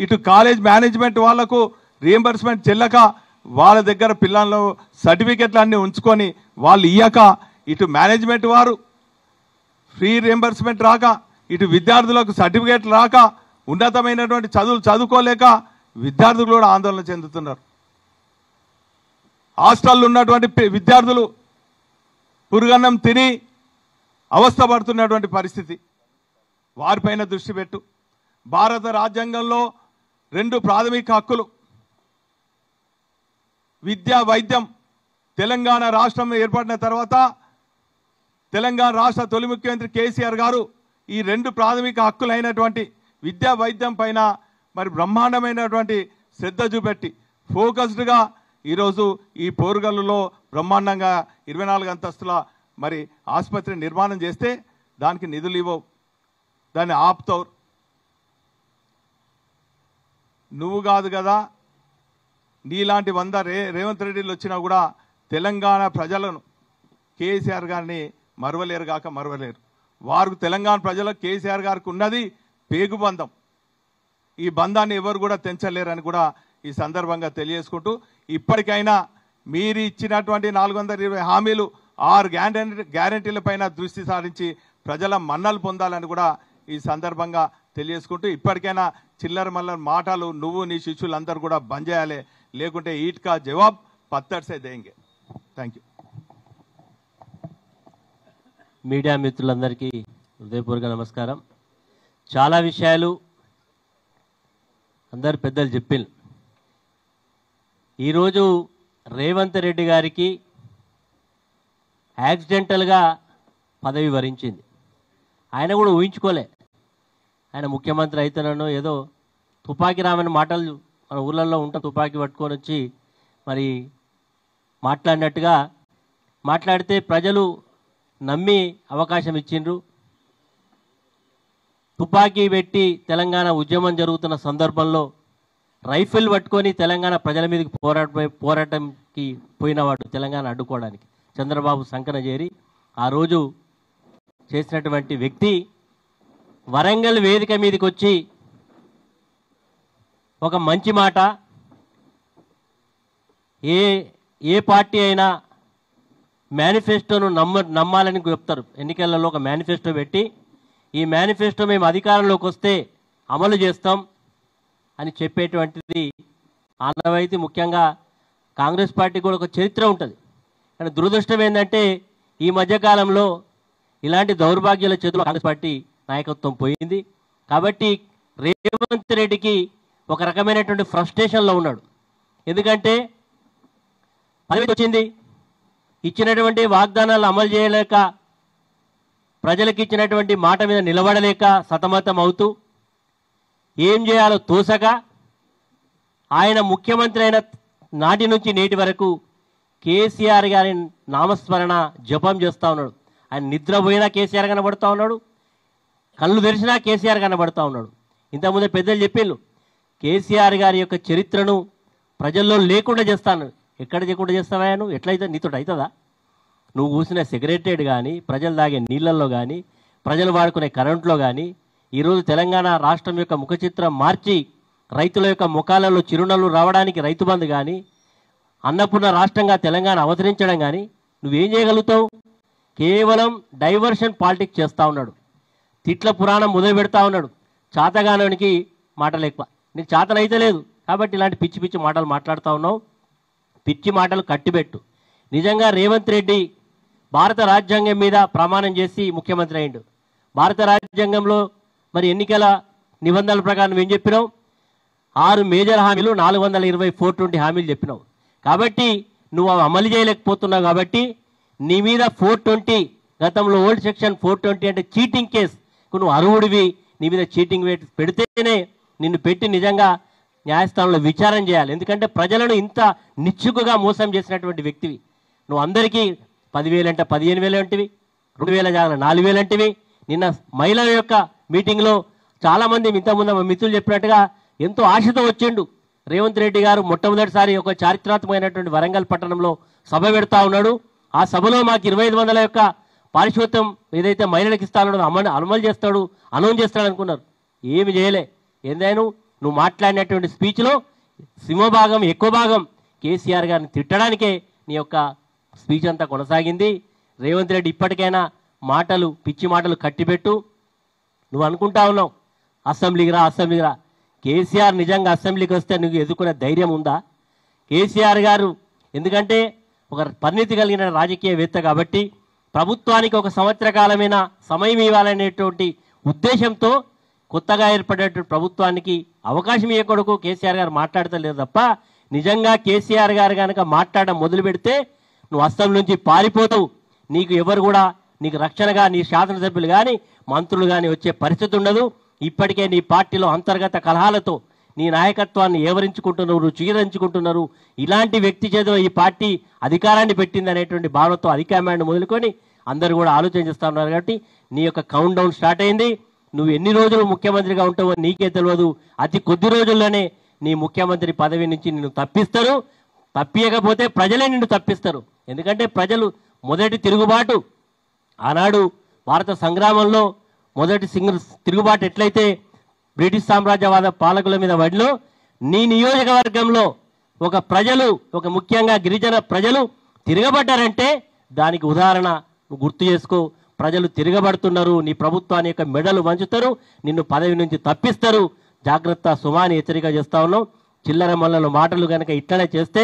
ఇటు కాలేజ్ మేనేజ్మెంట్ వాళ్లకు రీయింబర్స్మెంట్ చెల్లక, వాళ్ళ దగ్గర పిల్లలు సర్టిఫికెట్లు అన్నీ ఉంచుకొని వాళ్ళు ఇయ్యక, ఇటు మేనేజ్మెంట్ వారు ఫ్రీ రీయింబర్స్మెంట్ రాక, ఇటు విద్యార్థులకు సర్టిఫికెట్లు రాక, ఉన్నతమైనటువంటి చదువులు చదువుకోలేక విద్యార్థులు కూడా ఆందోళన చెందుతున్నారు. హాస్టల్లో ఉన్నటువంటి విద్యార్థులు పురుగన్నం తిని అవస్థపడుతున్నటువంటి పరిస్థితి. వారిపైన దృష్టి పెట్టు. భారత రాజ్యాంగంలో 2 ప్రాథమిక హక్కులు, విద్య, వైద్యం. తెలంగాణ రాష్ట్రం ఏర్పడిన తర్వాత తెలంగాణ రాష్ట్ర తొలి ముఖ్యమంత్రి కేసీఆర్ గారు ఈ 2 ప్రాథమిక హక్కులైనటువంటి విద్యా, వైద్యం పైన మరి బ్రహ్మాండమైనటువంటి శ్రద్ధ చూపెట్టి ఫోకస్డ్గా ఈరోజు ఈ పోరుగల్లులో బ్రహ్మాండంగా 24 అంతస్తుల మరి ఆసుపత్రి నిర్మాణం చేస్తే దానికి నిధులు ఇవ్వవు, దాన్ని ఆపుతావు. నువ్వు కాదు కదా, నీలాంటి 100 రేవంత్ రెడ్డిలు వచ్చినా కూడా తెలంగాణ ప్రజలను కేసీఆర్ గారిని మరవలేరు కాక మరవలేరు. వారు తెలంగాణ ప్రజలకు కేసీఆర్ గారికి ఉన్నది పేగుబంధం. ఈ బంధాన్ని ఎవరు కూడా తెంచలేరని కూడా ఈ సందర్భంగా తెలియజేసుకుంటూ, ఇప్పటికైనా మీరు ఇచ్చినటువంటి 420 హామీలు 6 గ్యారంటీల పైన దృష్టి సారించి ప్రజల మన్నలు పొందాలని కూడా ఈ సందర్భంగా తెలియజేసుకుంటూ, ఇప్పటికైనా చిల్లర మల్లర మాటలు నువ్వు నీ శిష్యులందరూ కూడా బంద్ చేయాలి, లేకుంటే ఈట్కా జవాబ్ పత్తర్సే దేంగే. Thank you. మీడియా మిత్రులందరికీ హృదయపూర్వక నమస్కారం. చాలా విషయాలు అందరు పెద్దలు చెప్పిండ్రు. ఈరోజు రేవంత్ రెడ్డి గారికి యాక్సిడెంటల్గా పదవి వరించింది. ఆయన కూడా ఊహించుకోలే ఆయన ముఖ్యమంత్రి అయితేనో ఏదో తుపాకీ రామని మాటలు మన ఊళ్ళల్లో ఉంటాం, తుపాకీ పట్టుకొని వచ్చి మరి మాట్లాడినట్టుగా మాట్లాడితే ప్రజలు నమ్మి అవకాశం ఇచ్చిండ్రు. తుపాకీ పెట్టి తెలంగాణ ఉద్యమం జరుగుతున్న సందర్భంలో రైఫిల్ పట్టుకొని తెలంగాణ ప్రజల మీదకి పోరాటంకి పోయినవాడు తెలంగాణ అడ్డుకోవడానికి చంద్రబాబు సంకన చేరి ఆ రోజు చేసినటువంటి వ్యక్తి వరంగల్ వేదిక మీదకి వచ్చి ఒక మంచి మాట, ఏ పార్టీ అయినా మేనిఫెస్టోను నమ్మాలని చెప్తారు. ఎన్నికలలో ఒక మేనిఫెస్టో పెట్టి ఈ మేనిఫెస్టో మేము అధికారంలోకి వస్తే అమలు చేస్తాం అని చెప్పేటువంటిది ఆనవాయితీ. ముఖ్యంగా కాంగ్రెస్ పార్టీ కూడా ఒక చరిత్ర ఉంటుంది. కానీ దురదృష్టం ఏంటంటే ఈ మధ్యకాలంలో ఇలాంటి దౌర్భాగ్యాల చేతిలో కాంగ్రెస్ పార్టీ నాయకత్వం పోయింది. కాబట్టి రేవంత్ రెడ్డికి ఒక రకమైనటువంటి ఫ్రస్ట్రేషన్లో ఉన్నాడు. ఎందుకంటే పదవి వచ్చింది, ఇచ్చినటువంటి వాగ్దానాలు అమలు చేయలేక, ప్రజలకు ఇచ్చినటువంటి మాట మీద నిలబడలేక సతమతం అవుతూ ఏం చేయాలో తోసక ఆయన ముఖ్యమంత్రి అయిన నాటి నుంచి నేటి వరకు కేసీఆర్ గారి నామస్మరణ జపం చేస్తూ ఉన్నాడు. ఆయన నిద్రపోయినా కేసీఆర్ కనబడుతూ ఉన్నాడు, కళ్ళు తెరిచినా కేసీఆర్ కనబడుతూ ఉన్నాడు. ఇంతకుముందే పెద్దలు చెప్పిండ్రు, కేసీఆర్ గారి యొక్క చరిత్రను ప్రజల్లో లేకుండా చేస్తాను. ఎక్కడ లేకుండా చేస్తావా నువ్వు? ఎట్లయితే నీతో అవుతుందా? నువ్వు కూసిన సెక్రటరియట్ కానీ, ప్రజలు తాగే నీళ్ళల్లో కానీ, ప్రజలు వాడుకునే కరెంట్లో కానీ, ఈరోజు తెలంగాణ రాష్ట్రం యొక్క ముఖ చిత్రం మార్చి రైతుల యొక్క ముఖాలలో చిరునవ్వులు రావడానికి రైతు బంధు కానీ, అన్నపూర్ణ రాష్ట్రంగా తెలంగాణ అవతరించడం కానీ నువ్వేం చేయగలుగుతావు? కేవలం డైవర్షన్ పాలిటిక్స్ చేస్తూ ఉన్నాడు. తిట్ల పురాణం మొదలు పెడతా ఉన్నాడు. చాతగానానికి మాటలు ఎక్కువ. నీకు చాతనైతే లేదు కాబట్టి ఇలాంటి పిచ్చి పిచ్చి మాటలు మాట్లాడుతూ ఉన్నావు. పిచ్చి మాటలు కట్టిబెట్టు. నిజంగా రేవంత్ రెడ్డి భారత రాజ్యాంగం మీద ప్రమాణం చేసి ముఖ్యమంత్రి అయిండు. భారత రాజ్యాంగంలో మరి ఎన్నికల నిబంధనల ప్రకారం ఏం చెప్పినావు? 6 మేజర్ హామీలు, 420 420 హామీలు చెప్పినావు. కాబట్టి నువ్వు అవి అమలు చేయలేకపోతున్నావు. కాబట్టి నీ మీద 420, గతంలో ఓల్డ్ సెక్షన్ 420 అంటే చీటింగ్ కేసు, నువ్వు అర్హుడివి, నీ మీద చీటింగ్ పెడితేనే నిన్ను పెట్టి నిజంగా న్యాయస్థానంలో విచారణ చేయాలి. ఎందుకంటే ప్రజలను ఇంత నిచ్చుకుగా మోసం చేసినటువంటి వ్యక్తివి. నువ్వు అందరికీ 10,000 అంటే 15,000 అంటివి, 2,000 జాగా 4,000 అంటివి. నిన్న మహిళల యొక్క మీటింగ్లో చాలామంది ఇంతకుముందు మా మిత్రులు చెప్పినట్టుగా ఎంతో ఆశతో వచ్చిండు రేవంత్ రెడ్డి గారు. మొట్టమొదటిసారి ఒక చారిత్రాత్మకమైనటువంటి వరంగల్ పట్టణంలో సభ పెడతా ఉన్నాడు. ఆ సభలో మాకు 2500 యొక్క పారిశోత్యం ఏదైతే మహిళలకు ఇస్తానో అమలు చేస్తాడు, అనౌన్స్ చేస్తాడు అనుకున్నారు. ఏమి చేయలే. ఏందైనా నువ్వు మాట్లాడినటువంటి స్పీచ్లో సింహభాగం, ఎక్కువ భాగం కేసీఆర్ గారిని తిట్టడానికే నీ యొక్క స్పీచ్ అంతా కొనసాగింది. రేవంత్ రెడ్డి ఇప్పటికైనా మాటలు, పిచ్చి మాటలు కట్టిపెట్టు. నువ్వు అనుకుంటా ఉన్నావు అసెంబ్లీకి రా. కేసీఆర్ నిజంగా అసెంబ్లీకి వస్తే నువ్వు ఎదుర్కొనే ధైర్యం ఉందా? కేసీఆర్ గారు ఎందుకంటే ఒక పరిణితి కలిగిన రాజకీయవేత్త కాబట్టి ప్రభుత్వానికి ఒక సంవత్సర కాలమైన సమయం ఇవ్వాలనేటువంటి ఉద్దేశంతో కొత్తగా ఏర్పడేటువంటి ప్రభుత్వానికి అవకాశం ఇవ్వకూడదు కేసీఆర్ గారు మాట్లాడతలేదు తప్ప, నిజంగా కేసీఆర్ గారు కనుక మాట్లాడడం మొదలు పెడితే నువ్వు అస్సాం నుంచి పారిపోతావు. నీకు ఎవరు కూడా నీకు రక్షణగా నీ శాసనసభ్యులు కానీ మంత్రులు కానీ వచ్చే పరిస్థితి ఉండదు. ఇప్పటికే నీ పార్టీలో అంతర్గత కలహాలతో నీ నాయకత్వాన్ని ఏవరించుకుంటున్నారు, చీరించుకుంటున్నారు. ఇలాంటి వ్యక్తి చేతిలో ఈ పార్టీ అధికారాన్ని పెట్టింది అనేటువంటి భావనతో హైకమాండ్ మొదలుకొని అందరూ కూడా ఆలోచన చేస్తూ ఉన్నారు. కాబట్టి నీ యొక్క కౌంట్ డౌన్ స్టార్ట్ అయింది. నువ్వు ఎన్ని రోజులు ముఖ్యమంత్రిగా ఉంటావో నీకే తెలియదు. అతి కొద్ది రోజుల్లోనే నీ ముఖ్యమంత్రి పదవి నుంచి నిన్ను తప్పిస్తారు. తప్పియకపోతే ప్రజలే నిన్ను తప్పిస్తారు. ఎందుకంటే ప్రజలు మొదటి తిరుగుబాటు ఆనాడు భారత సంగ్రామంలో మొదటి తిరుగుబాటు ఎట్లయితే బ్రిటిష్ సామ్రాజ్యవాద పాలకుల మీద వడిలో నీ నియోజకవర్గంలో ఒక ముఖ్యంగా గిరిజన ప్రజలు తిరగబడ్డారంటే దానికి ఉదాహరణ నువ్వు గుర్తు చేసుకో. ప్రజలు తిరగబడుతున్నారు, నీ ప్రభుత్వాన్ని యొక్క మెడలు వంచుతారు, నిన్ను పదవి నుంచి తప్పిస్తారు. జాగ్రత్త సుమాని హెచ్చరిక చేస్తా ఉన్నాం. చిల్లర మల్లల మాటలు కనుక ఇట్లనే చేస్తే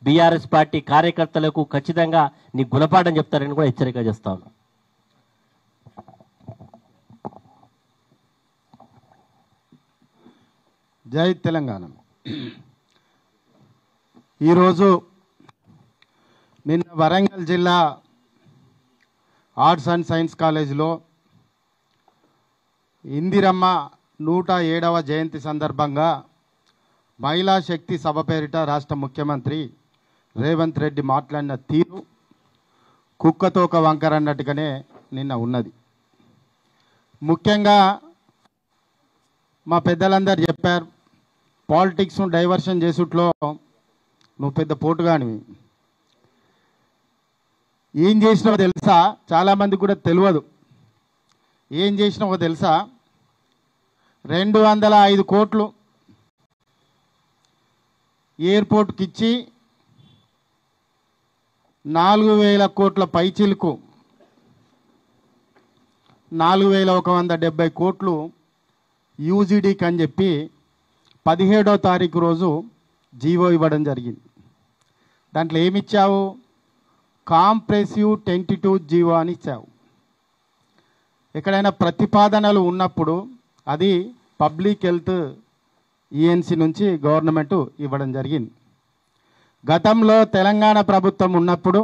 బీఆర్ఎస్ పార్టీ కార్యకర్తలకు ఖచ్చితంగా నీ గుణపాఠం చెప్తారని కూడా హెచ్చరిక చేస్తా ఉన్నాం. జై తెలంగాణ. ఈరోజు నిన్న వరంగల్ జిల్లా ఆర్ట్స్ అండ్ సైన్స్ కాలేజీలో ఇందిరమ్మ 107వ జయంతి సందర్భంగా మహిళా శక్తి సభ పేరిట రాష్ట్ర ముఖ్యమంత్రి రేవంత్ రెడ్డి మాట్లాడిన తీరు కుక్కతోక వంకర అన్నట్టుగానే నిన్న ఉన్నది. ముఖ్యంగా మా పెద్దలందరూ చెప్పారు, పాలిటిక్స్ను డైవర్షన్ చేసుట్లో నువ్వు పెద్ద పోటుగానివి. ఏం చేసినావో తెలుసా? చాలామంది కూడా తెలియదు. ఏం చేసినావో తెలుసా? 205 కోట్లు ఎయిర్పోర్ట్కి ఇచ్చి 4,000 కోట్ల పైచిలుకు 4,170 కోట్లు యూజీడీకి అని చెప్పి 17వ తారీఖు రోజు జీవో ఇవ్వడం జరిగింది. దాంట్లో ఏమిచ్చావు? కాంప్రెసివ్ టెంటిటివ్ జీవో అని ఇచ్చావు. ఎక్కడైనా ప్రతిపాదనలు ఉన్నప్పుడు అది పబ్లిక్ హెల్త్ ఈఎన్సీ నుంచి గవర్నమెంట్ ఇవ్వడం జరిగింది. గతంలో తెలంగాణ ప్రభుత్వం ఉన్నప్పుడు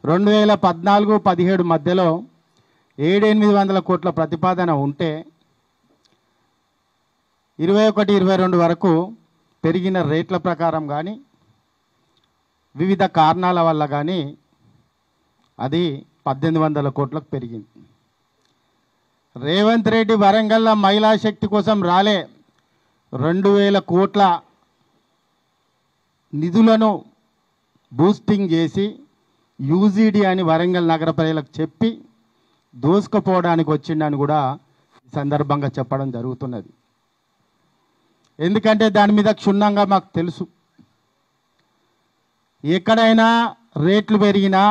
2014-17 మధ్యలో 700-800 కోట్ల ప్రతిపాదన ఉంటే 21-22 వరకు పెరిగిన రేట్ల ప్రకారం కానీ వివిధ కారణాల వల్ల కానీ అది 1,800 కోట్లకు పెరిగింది. రేవంత్ రెడ్డి వరంగల్ మహిళా శక్తి కోసం రాలే 2,000 కోట్ల నిధులను బూస్టింగ్ చేసి యూజీడీ అని వరంగల్ నగర ప్రజలకు చెప్పి దోసుకుపోవడానికి వచ్చిండని కూడా ఈ సందర్భంగా చెప్పడం జరుగుతున్నది. ఎందుకంటే దాని మీద క్షుణ్ణంగా మాకు తెలుసు. ఎక్కడైనా రేట్లు పెరిగినా,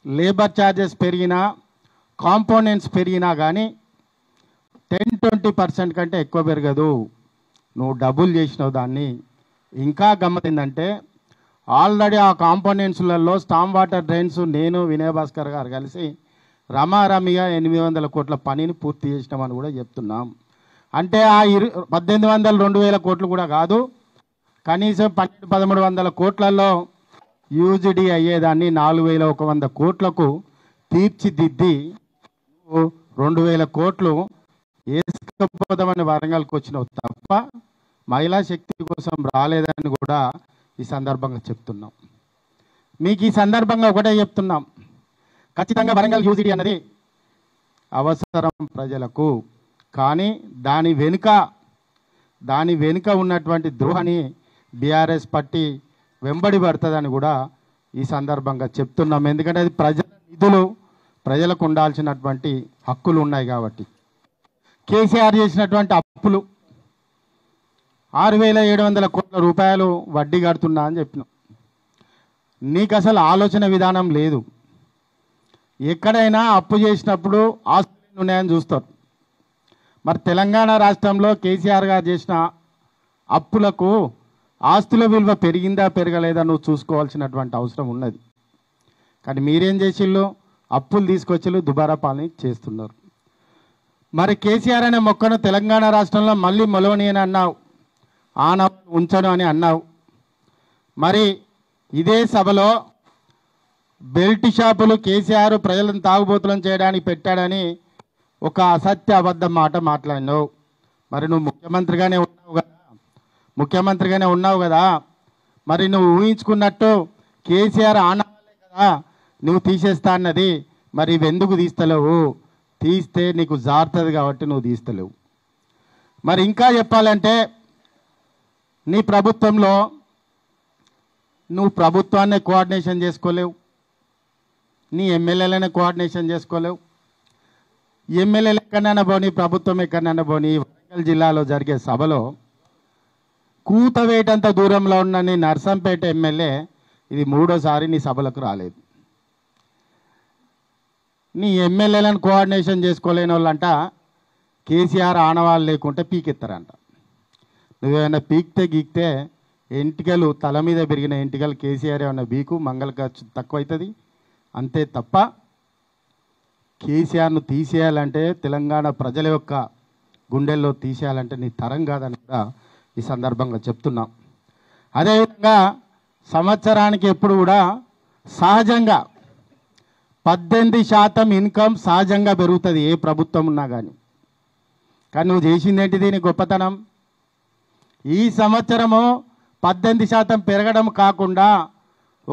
లేబర్ ఛార్జెస్ పెరిగినా, కాంపోనెంట్స్ పెరిగినా కానీ 10-20% కంటే ఎక్కువ పెరగదు. నువ్వు డబుల్ చేసినావు దాన్ని. ఇంకా గమ్మతిందంటే ఆల్రెడీ ఆ కాంపోనెంట్స్లలో స్టామ్ వాటర్ డ్రైన్స్ నేను వినయ్ భాస్కర్ గారు కలిసి రమారమిగా 800 కోట్ల పనిని పూర్తి చేసినామని కూడా చెప్తున్నాం. అంటే ఆ 1,800-2,000 కోట్లు కూడా కాదు, కనీసం 1,200-1,300 కోట్లలో యూజీడీ అయ్యేదాన్ని 4,100 కోట్లకు తీర్చిదిద్ది 2,000 కోట్లు వేసుకపోదామని వరంగల్కి వచ్చినావు తప్ప మహిళా శక్తి కోసం రాలేదని కూడా ఈ సందర్భంగా చెప్తున్నాం. మీకు ఈ సందర్భంగా ఒకటే చెప్తున్నాం, ఖచ్చితంగా వరంగల్ యూజీడీ అన్నది అవసరం ప్రజలకు. కానీ దాని వెనుక ఉన్నటువంటి ద్రోహాన్ని బీఆర్ఎస్ పార్టీ వెంబడి పడుతుందని కూడా ఈ సందర్భంగా చెప్తున్నాం. ఎందుకంటే అది ప్రజల నిధులు, ప్రజలకు ఉండాల్సినటువంటి హక్కులు ఉన్నాయి కాబట్టి. కేసీఆర్ చేసినటువంటి అప్పులు 6,700 కోట్ల రూపాయలు వడ్డీ కడుతున్నా అని చెప్పినాం. నీకు అసలు ఆలోచన విధానం లేదు. ఎక్కడైనా అప్పు చేసినప్పుడు ఆస్తులు ఉన్నాయని చూస్తారు. మరి తెలంగాణ రాష్ట్రంలో కేసీఆర్ గారు చేసిన అప్పులకు ఆస్తుల విలువ పెరిగిందా పెరగలేదా నువ్వు చూసుకోవాల్సినటువంటి అవసరం ఉన్నది. కానీ మీరేం చేసిళ్ళు? అప్పులు తీసుకొచ్చిళ్ళు, దుబారా పాలన చేస్తున్నారు. మరి కేసీఆర్ అనే మొక్కను తెలంగాణ రాష్ట్రంలో మళ్ళీ మొలవని అని అన్నావు, ఉంచను అని అన్నావు. మరి ఇదే సభలో బెల్ట్ షాపులు కేసీఆర్ ప్రజలను తాగుబోతులను చేయడానికి పెట్టాడని ఒక అసత్య అబద్ధం మాట మాట్లాడినావు. మరి నువ్వు ముఖ్యమంత్రిగానే ఉన్నావు కదా, ముఖ్యమంత్రిగానే ఉన్నావు కదా, మరి నువ్వు ఊహించుకున్నట్టు కేసీఆర్ ఆనవాళ్ళే కదా నువ్వు తీసేస్తా అన్నది, మరి ఇవెందుకు తీస్తలేవు? తీస్తే నీకు జారుతుంది కాబట్టి నువ్వు తీస్తలేవు. మరి ఇంకా చెప్పాలంటే నీ ప్రభుత్వంలో నువ్వు ప్రభుత్వాన్ని కోఆర్డినేషన్ చేసుకోలేవు, నీ ఎమ్మెల్యేలనే కోఆర్డినేషన్ చేసుకోలేవు. ఎమ్మెల్యేలు ఎక్కడైనా పోనీ, ప్రభుత్వం ఎక్కడైనా పోనీ, వరంగల్ జిల్లాలో జరిగే సభలో కూతవేటంత దూరంలో ఉన్న నీ నర్సంపేట ఎమ్మెల్యే ఇది 3వ సారి నీ సభలకు రాలేదు. నీ ఎమ్మెల్యేలను కోఆర్డినేషన్ చేసుకోలేని వాళ్ళంట కేసీఆర్ ఆనవాళ్ళు లేకుంటే పీకెత్తారంట. నువ్వేమైనా పీక్తే గీక్తే ఎంటికలు తల మీద పెరిగిన ఎంటికలు కేసీఆర్ ఏమన్నా బీకు మంగళ ఖర్చు తక్కువ అవుతుంది అంతే తప్ప కేసీఆర్ను తీసేయాలంటే, తెలంగాణ ప్రజల యొక్క గుండెల్లో తీసేయాలంటే నీ తరం కాదని కూడా ఈ సందర్భంగా చెప్తున్నాం. అదేవిధంగా సంవత్సరానికి ఎప్పుడు కూడా సహజంగా 18% ఇన్కమ్ సహజంగా పెరుగుతుంది ఏ ప్రభుత్వం ఉన్నా కానీ. కానీ నువ్వు చేసింది ఏంటిది నీ గొప్పతనం? ఈ సంవత్సరము 18% పెరగడం కాకుండా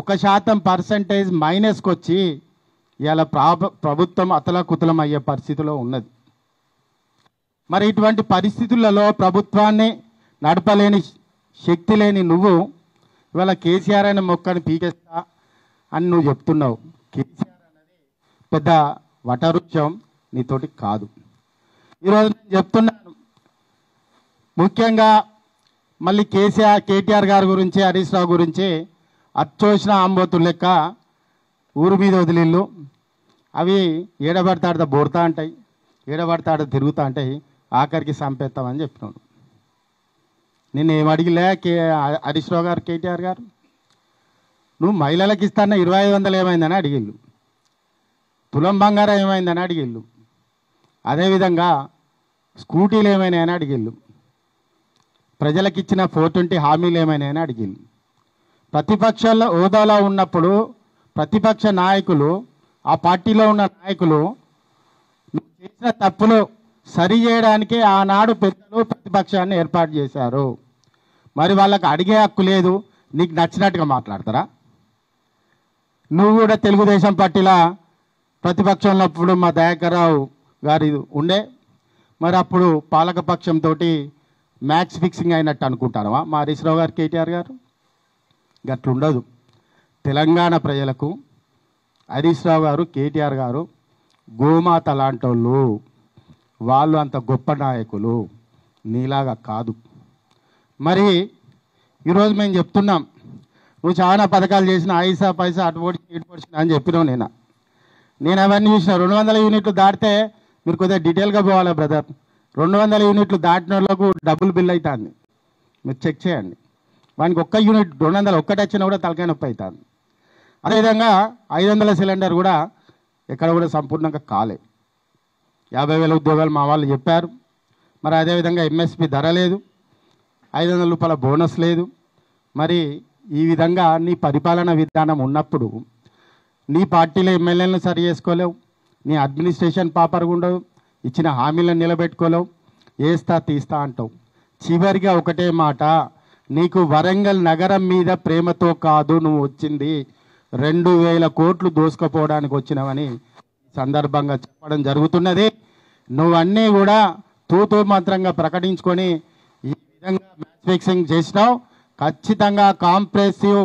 1% మైనస్కి వచ్చి ఇలా ప్రభుత్వం అతలాకుతలం అయ్యే పరిస్థితిలో ఉన్నది. మరి ఇటువంటి పరిస్థితులలో ప్రభుత్వాన్ని నడపలేని శక్తి లేని నువ్వు ఇవాళ కేసీఆర్ అనే మొక్కని పీకేస్తా అని నువ్వు చెప్తున్నావు. కేసీఆర్ అనేది పెద్ద వటవృక్షం నీతోటి కాదు. ఈరోజు నేను చెప్తున్నాను, ముఖ్యంగా మళ్ళీ కేటీఆర్ గారి గురించి, హరీష్ రావు గురించి అచ్చోసిన ఆంబోతులు లెక్క ఊరు మీద వదిలిళ్ళు, అవి ఏడబడతాడ బోరుతా ఉంటాయి, ఏడబడతాడ తిరుగుతూ ఉంటాయి, ఆఖరికి చంపేస్తామని చెప్పినాడు. నిన్ను ఏం అడిగిలే హరీష్ రావు గారు, కేటీఆర్ గారు? నువ్వు మహిళలకు ఇస్తాన్న 2500 ఏమైందని అడిగిళ్ళు, తులం బంగారం ఏమైందని అడిగిళ్ళు, అదేవిధంగా స్కూటీలు ఏమైనాయని అడిగిళ్ళు, ప్రజలకు ఇచ్చిన 420 హామీలు ఏమైనాయని అడిగిళ్ళు. ప్రతిపక్షాల హోదాలో ఉన్నప్పుడు ప్రతిపక్ష నాయకులు, ఆ పార్టీలో ఉన్న నాయకులు నువ్వు చేసిన తప్పులు సరి చేయడానికి ఆనాడు పెద్దలు ప్రతిపక్షాన్ని ఏర్పాటు చేశారు. మరి వాళ్ళకి అడిగే హక్కు లేదు, నీకు నచ్చినట్టుగా మాట్లాడతారా? నువ్వు కూడా తెలుగుదేశం పార్టీలో ప్రతిపక్షంలో అప్పుడు మా దయాకర్ రావు గారి ఉండే, మరి అప్పుడు పాలకపక్షంతో మ్యాచ్ ఫిక్సింగ్ అయినట్టు అనుకుంటారవా మా హరీష్ రావు గారు, కేటీఆర్ గారు? గట్లుండదు. తెలంగాణ ప్రజలకు హరీష్ రావు గారు, కేటీఆర్ గారు గోమాత లాంటి వాళ్ళు అంత గొప్ప నాయకులు, నీలాగా కాదు. మరి ఈరోజు మేము చెప్తున్నాం, నువ్వు చాలా పథకాలు చేసిన, ఐసా పైసా అటు పొడిచి ఇటు పొడిచిన అని చెప్పినావు. నేను అవన్నీ చూసిన. 200 యూనిట్లు దాటితే మీరు కొద్దిగా డీటెయిల్గా పోవాలి బ్రదర్. 200 యూనిట్లు దాటిన వాళ్ళకు డబుల్ బిల్ అవుతుంది, మీరు చెక్ చేయండి. వానికి ఒక్క యూనిట్ 200 ఒక్కటి వచ్చినా కూడా తలకాయ నొప్పి అవుతుంది. అదేవిధంగా 500 సిలిండర్ కూడా ఎక్కడ కూడా సంపూర్ణంగా కాలే. 50,000 ఉద్యోగాలు మా వాళ్ళు చెప్పారు. మరి అదేవిధంగా ఎంఎస్పి ధర లేదు, 500 రూపాయల బోనస్ లేదు. మరి ఈ విధంగా నీ పరిపాలన విధానం ఉన్నప్పుడు నీ పార్టీలో ఎమ్మెల్యేలను సరి చేసుకోలేవు, నీ అడ్మినిస్ట్రేషన్ పాపర్గా ఉండవు, ఇచ్చిన హామీలను నిలబెట్టుకోలేవు, వేస్తా తీస్తా అంటావు. చివరిగా ఒకటే మాట, నీకు వరంగల్ నగరం మీద ప్రేమతో కాదు నువ్వు వచ్చింది, 2,000 కోట్లు దోసుకుపోవడానికి వచ్చినావని సందర్భంగా చెప్పడం జరుగుతున్నది. నువ్వన్నీ కూడా తూతూ మంత్రంగా ప్రకటించుకొని ఈ విధంగా మ్యాచ్ ఫిక్సింగ్ చేసినావు. ఖచ్చితంగా కాంప్రెసివ్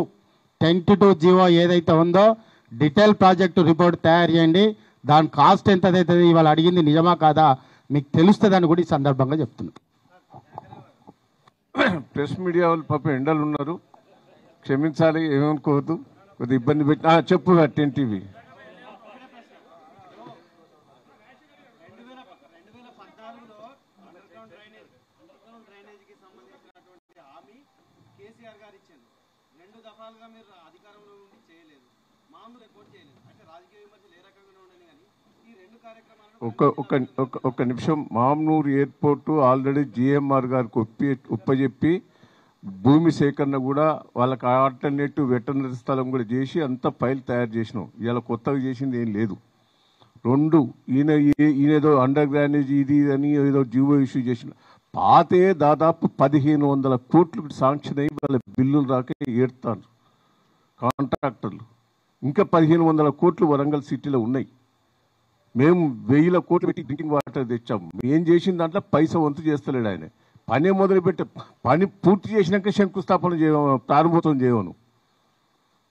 10-2 జీవో ఏదైతే ఉందో డీటెయిల్ ప్రాజెక్టు రిపోర్ట్ తయారు చేయండి. దాని కాస్ట్ ఎంత అవుతుంది, ఇవాళ అడిగింది నిజమా కాదా మీకు తెలుస్తుందని కూడా ఈ సందర్భంగా చెప్తున్నాను. ప్రెస్ మీడియా వాళ్ళు పాపం ఎండలు ఉన్నారు, క్షమించాలి, ఏమనుకోవద్దు, కొద్దిగా ఇబ్బంది పెట్టి చెప్పు 10 టీవీ. ఒక నిమిషం. మామ్నూరు ఎయిర్పోర్టు ఆల్రెడీ జిఎంఆర్ గారికి ఒప్పజెప్పి భూమి సేకరణ కూడా వాళ్ళకి ఆల్టర్నేటివ్ వెటర్నరీ స్థలం కూడా చేసి అంతా ఫైల్ తయారు చేసినాం. ఇలా కొత్తగా చేసింది ఏం లేదు. 2 ఈయనేదో అండర్ గ్రానేజ్ ఇది అని ఏదో జీవో ఇష్యూ చేసిన పాతే దాదాపు 1500 కోట్లు శాంక్షన్ అయ్యి వాళ్ళ బిల్లులు రాక ఏడుతారు కాంట్రాక్టర్లు. ఇంకా 1500 కోట్లు వరంగల్ సిటీలో ఉన్నాయి. మేము 1000 కోట్లు పెట్టి డ్రింకింగ్ వాటర్ తెచ్చాము. ఏం చేసిన దాంట్లో పైసా వంతు చేస్తలేడు ఆయన. పని మొదలుపెట్టే పని పూర్తి చేసినాక శంకుస్థాపన ప్రారంభోత్సవం చేయవను.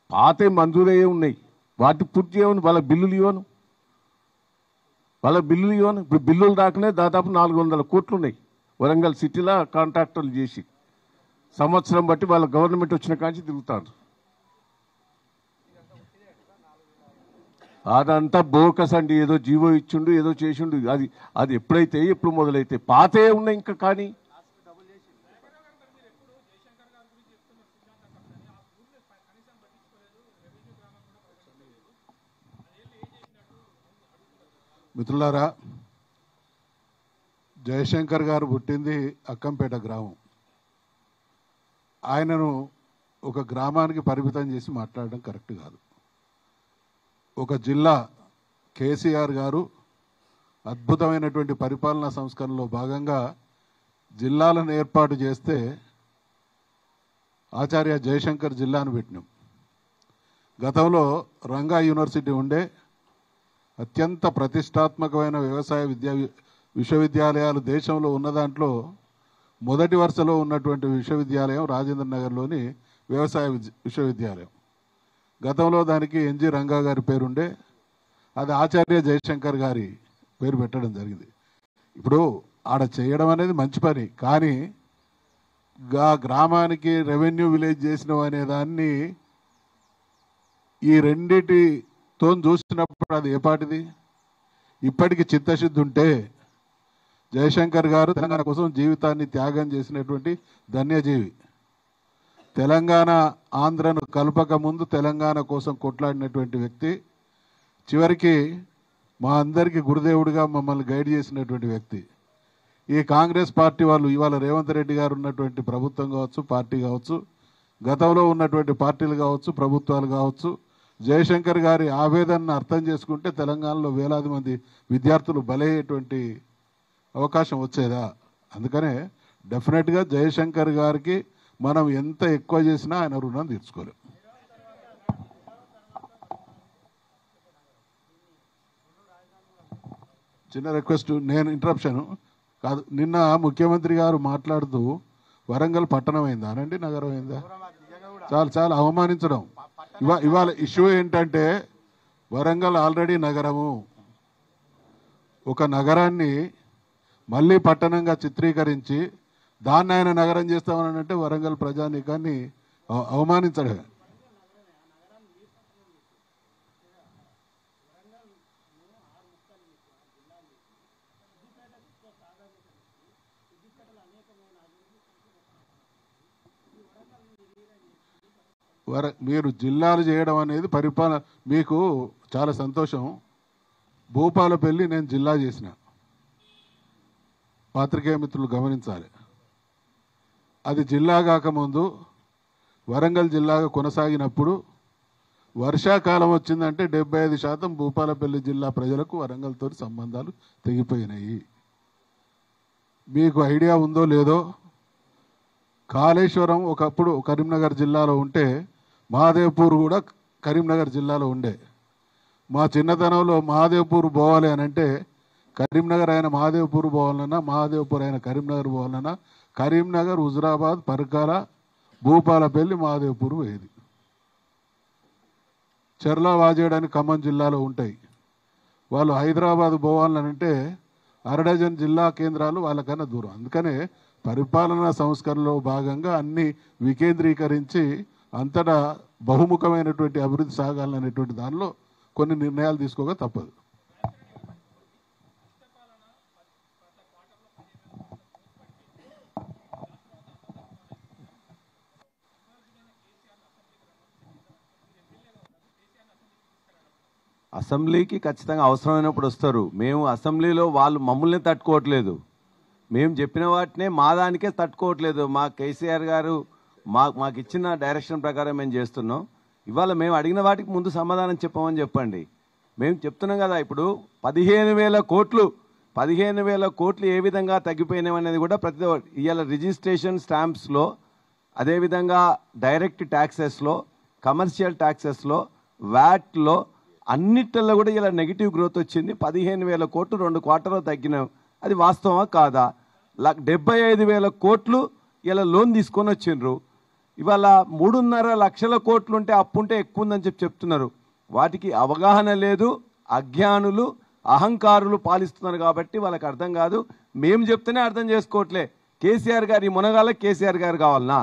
పాతే మంజూరయ్యే ఉన్నాయి, వాటి పూర్తి చేయవను. వాళ్ళ బిల్లులు ఇవ్వను. ఇప్పుడు బిల్లులు రాకనే దాదాపు 400 కోట్లు ఉన్నాయి వరంగల్ సిటీలో కాంట్రాక్టర్లు చేసి. సంవత్సరం బట్టి వాళ్ళ గవర్నమెంట్ వచ్చిన కాంచి తిరుగుతారు. అదంతా బోకస్ అండి. ఏదో జీవో ఇచ్చిండు, ఏదో చేసిండు. అది ఎప్పుడు మొదలైతే పాతే ఉన్నాయి ఇంకా. కానీ మిత్రులారా, జయశంకర్ గారు పుట్టింది అక్కంపేట గ్రామం. ఆయనను ఒక గ్రామానికి పరిమితం చేసి మాట్లాడడం కరెక్ట్ కాదు. ఒక జిల్లా కేసీఆర్ గారు అద్భుతమైనటువంటి పరిపాలనా సంస్కరణలో భాగంగా జిల్లాలను ఏర్పాటు చేస్తే ఆచార్య జయశంకర్ జిల్లాను పెట్టినాం. గతంలో రంగా యూనివర్సిటీ ఉండే, అత్యంత ప్రతిష్టాత్మకమైన వ్యవసాయ విశ్వవిద్యాలయాలు దేశంలో ఉన్న దాంట్లో మొదటి వరుసలో ఉన్నటువంటి విశ్వవిద్యాలయం రాజేంద్ర నగర్లోని వ్యవసాయ విశ్వవిద్యాలయం. గతంలో దానికి ఎన్జి రంగా గారి పేరుండే, అది ఆచార్య జయశంకర్ గారి పేరు పెట్టడం జరిగింది. ఇప్పుడు ఆడ చేయడం అనేది మంచి పని, కానీ గ్రామానికి రెవెన్యూ విలేజ్ చేసినాం అనే దాన్ని ఈ రెండిటితో చూసినప్పుడు అది ఏ పాటిది? ఇప్పటికి చిత్తశుద్ధి ఉంటే జయశంకర్ గారు తెలంగాణ కోసం జీవితాన్ని త్యాగం చేసినటువంటి ధన్యజీవి. తెలంగాణ ఆంధ్రను కలపక ముందు తెలంగాణ కోసం కొట్లాడినటువంటి వ్యక్తి. చివరికి మా అందరికీ గురుదేవుడిగా మమ్మల్ని గైడ్ చేసినటువంటి వ్యక్తి. ఈ కాంగ్రెస్ పార్టీ వాళ్ళు ఇవాళ రేవంత్ రెడ్డి గారు ఉన్నటువంటి ప్రభుత్వం కావచ్చు, పార్టీ కావచ్చు, గతంలో ఉన్నటువంటి పార్టీలు కావచ్చు, ప్రభుత్వాలు కావచ్చు, జయశంకర్ గారి ఆవేదనను అర్థం చేసుకుంటే తెలంగాణలో వేలాది మంది విద్యార్థులు బలయ్యేటువంటి అవకాశం వచ్చేదా? అందుకనే డెఫినెట్గా జయశంకర్ గారికి మనం ఎంత ఎక్కువ చేసినా ఆయన రుణం తీర్చుకోలేం. చిన్న రిక్వెస్ట్, నేను ఇంటరప్షన్ కాదు. నిన్న ముఖ్యమంత్రి గారు మాట్లాడుతూ వరంగల్ పట్టణం అయిందా అనండి, నగరం అయిందా? చాలా అవమానించడం. ఇవాళ ఇష్యూ ఏంటంటే వరంగల్ ఆల్రెడీ నగరము. ఒక నగరాన్ని మళ్ళీ పట్టణంగా చిత్రీకరించి దాన్ని ఆయన నగరం చేస్తామని అంటే వరంగల్ ప్రజానీకాన్ని అవమానించడమే. మీరు జిల్లాలు చేయడం అనేది పరిపాలన. మీకు చాలా సంతోషం. భూపాలపల్లి నేను జిల్లా చేసిన, పాత్రికేయ మిత్రులు గమనించాలి. అది జిల్లా కాకముందు వరంగల్ జిల్లాగా కొనసాగినప్పుడు వర్షాకాలం వచ్చిందంటే 75% భూపాలపల్లి జిల్లా ప్రజలకు వరంగల్తో సంబంధాలు తెగిపోయినాయి. మీకు ఐడియా ఉందో లేదో, కాళేశ్వరం ఒకప్పుడు కరీంనగర్ జిల్లాలో ఉంటే మహాదేవ్పూర్ కూడా కరీంనగర్ జిల్లాలో ఉండే. మా చిన్నతనంలో మహాదేవ్పూర్ పోవాలి అని అంటే కరీంనగర్ అయిన మహాదేవ్పూర్ పోవాలన్నా, మహాదేవ్పూర్ అయిన కరీంనగర్ పోవాలన్నా కరీంనగర్, హుజురాబాద్, పరకాల, భూపాలపల్లి, మహాదేవ్పూర్ పోయేది. చెర్ల వాజేయడానికి ఖమ్మం జిల్లాలో ఉంటాయి. వాళ్ళు హైదరాబాద్ పోవాలనంటే అరడజన్ జిల్లా కేంద్రాలు వాళ్ళకన్నా దూరం. అందుకనే పరిపాలనా సంస్కరణలో భాగంగా అన్ని వికేంద్రీకరించి అంతటా బహుముఖమైనటువంటి అభివృద్ధి సాగాలనేటువంటి దానిలో కొన్ని నిర్ణయాలు తీసుకోక తప్పదు. అసెంబ్లీకి ఖచ్చితంగా అవసరమైనప్పుడు వస్తారు. మేము అసెంబ్లీలో వాళ్ళు మమ్మల్ని తట్టుకోవట్లేదు, మేము చెప్పిన వాటినే మా దానికే తట్టుకోవట్లేదు. మా కేసీఆర్ గారు మాకు ఇచ్చిన డైరెక్షన్ ప్రకారం మేము చేస్తున్నాం. ఇవాళ మేము అడిగిన వాటికి ముందు సమాధానం చెప్పమని చెప్పండి. మేము చెప్తున్నాం కదా, ఇప్పుడు 15,000 కోట్లు 15,000 కోట్లు ఏ విధంగా తగ్గిపోయినామనేది కూడా ప్రతి ఇవాళ రిజిస్ట్రేషన్ స్టాంప్స్లో, అదేవిధంగా డైరెక్ట్ ట్యాక్సెస్లో, కమర్షియల్ ట్యాక్సెస్లో, వ్యాట్లో అన్నిటిలో కూడా ఇలా నెగిటివ్ గ్రోత్ వచ్చింది. 15,000 కోట్లు 2 క్వార్టర్లో తగ్గినాం. అది వాస్తవమా కాదా? 75,000 కోట్లు ఇలా లోన్ తీసుకొని వచ్చిండ్రు. ఇవాళ 3.5 లక్షల కోట్లు ఉంటే అప్పుంటే ఎక్కువ ఉందని చెప్తున్నారు. వాటికి అవగాహన లేదు, అజ్ఞానులు అహంకారులు పాలిస్తున్నారు కాబట్టి వాళ్ళకి అర్థం కాదు. మేము చెప్తేనే అర్థం చేసుకోవట్లే. కేసీఆర్ గారు ఈ మునగాల కేసీఆర్ గారు కావాలనా?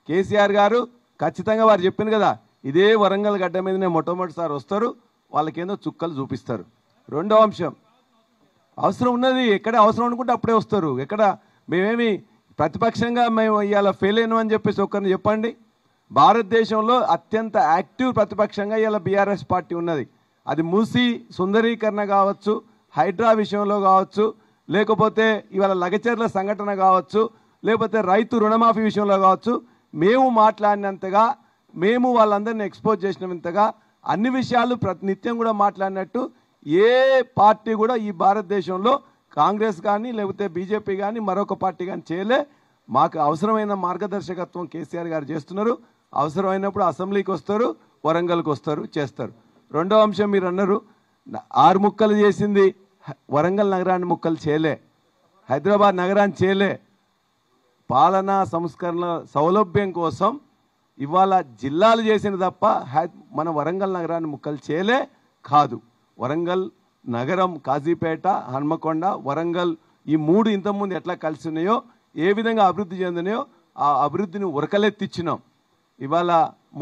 కేసీఆర్ గారు ఖచ్చితంగా వారు చెప్పింది కదా, ఇదే వరంగల్ గడ్డ మీదనే మొట్టమొదటిసారి వస్తారు, వాళ్ళకేందో చుక్కలు చూపిస్తారు. రెండో అంశం, అవసరం ఉన్నది ఎక్కడ అవసరం అనుకుంటే అప్పుడే వస్తారు. ఎక్కడ మేమేమి ప్రతిపక్షంగా మేము ఇవాళ ఫెయిల్ అయినాం అని చెప్పేసి ఒక్కరిని చెప్పండి. భారతదేశంలో అత్యంత యాక్టివ్ ప్రతిపక్షంగా ఇవాళ బీఆర్ఎస్ పార్టీ ఉన్నది. అది మూసి సుందరీకరణ కావచ్చు, హైడ్రా విషయంలో కావచ్చు, లేకపోతే ఇవాళ లగచర్ల సంఘటన కావచ్చు, లేకపోతే రైతు రుణమాఫీ విషయంలో కావచ్చు, మేము మాట్లాడినంతగా, మేము వాళ్ళందరినీ ఎక్స్పోజ్ చేసినంతగా అన్ని విషయాలు నిత్యం కూడా మాట్లాడినట్టు ఏ పార్టీ కూడా ఈ భారతదేశంలో కాంగ్రెస్ కానీ లేకపోతే బీజేపీ కానీ మరొక పార్టీ కానీ చేయలే. మాకు అవసరమైన మార్గదర్శకత్వం కేసీఆర్ గారు చేస్తున్నారు. అవసరమైనప్పుడు అసెంబ్లీకి వస్తారు, వరంగల్కి వస్తారు, చేస్తారు. రెండో అంశం, మీరు అన్నారు 6 ముక్కలు చేసింది వరంగల్ నగరాన్ని ముక్కలు చేయలే, హైదరాబాద్ నగరాన్ని చేయలే. పాలనా సంస్కరణ సౌలభ్యం కోసం ఇవాళ జిల్లాలు చేసిన తప్ప మన వరంగల్ నగరాన్ని ముక్కలు చేయలే కాదు. వరంగల్ నగరం, కాజీపేట, హన్మకొండ, వరంగల్ ఈ 3 ఇంతకుముందు ఎట్లా కలిసి ఉన్నాయో, ఏ విధంగా అభివృద్ధి చెందినాయో ఆ అభివృద్ధిని ఉరకలెత్తిచ్చినాం. ఇవాళ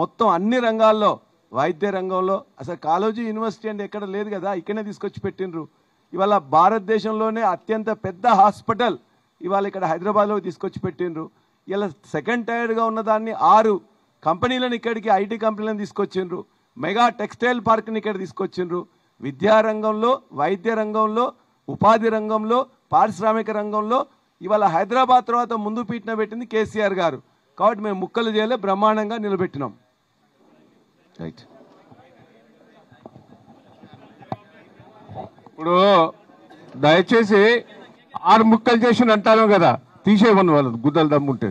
మొత్తం అన్ని రంగాల్లో, వైద్య రంగంలో అసలు కాలేజీ యూనివర్సిటీ అంటే ఎక్కడ లేదు కదా, ఇక్కడనే తీసుకొచ్చి పెట్టినరు. ఇవాళ భారతదేశంలోనే అత్యంత పెద్ద హాస్పిటల్ ఇవాళ ఇక్కడ హైదరాబాద్లో తీసుకొచ్చి పెట్టినరు. ఇలా సెకండ్ టైర్గా ఉన్నదాన్ని 6 కంపెనీలను ఇక్కడికి, ఐటీ కంపెనీలను తీసుకొచ్చిండ్రు. మెగా టెక్స్టైల్ పార్క్ని ఇక్కడ తీసుకొచ్చిండ్రు. విద్యారంగంలో, వైద్య రంగంలో, ఉపాధి రంగంలో, పారిశ్రామిక రంగంలో ఇవాళ హైదరాబాద్ తర్వాత ముందు పీఠన పెట్టింది కేసీఆర్ గారు. కాబట్టి మేము ముక్కలు చేయలే, బ్రహ్మాండంగా నిలబెట్టినాం. రైట్. ఇప్పుడు దయచేసి 6 ముక్కలు చేసి అంటాను కదా, తీసేయమని వాళ్ళు గుద్దలు దమ్ముంటే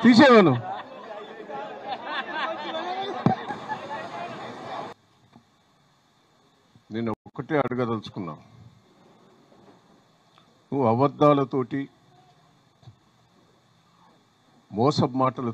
తీసేయమను. నేను ఒక్కటే అడగదలుచుకున్నాను. నువ్వు అబద్ధాలతోటి, మోసపు మాటలతో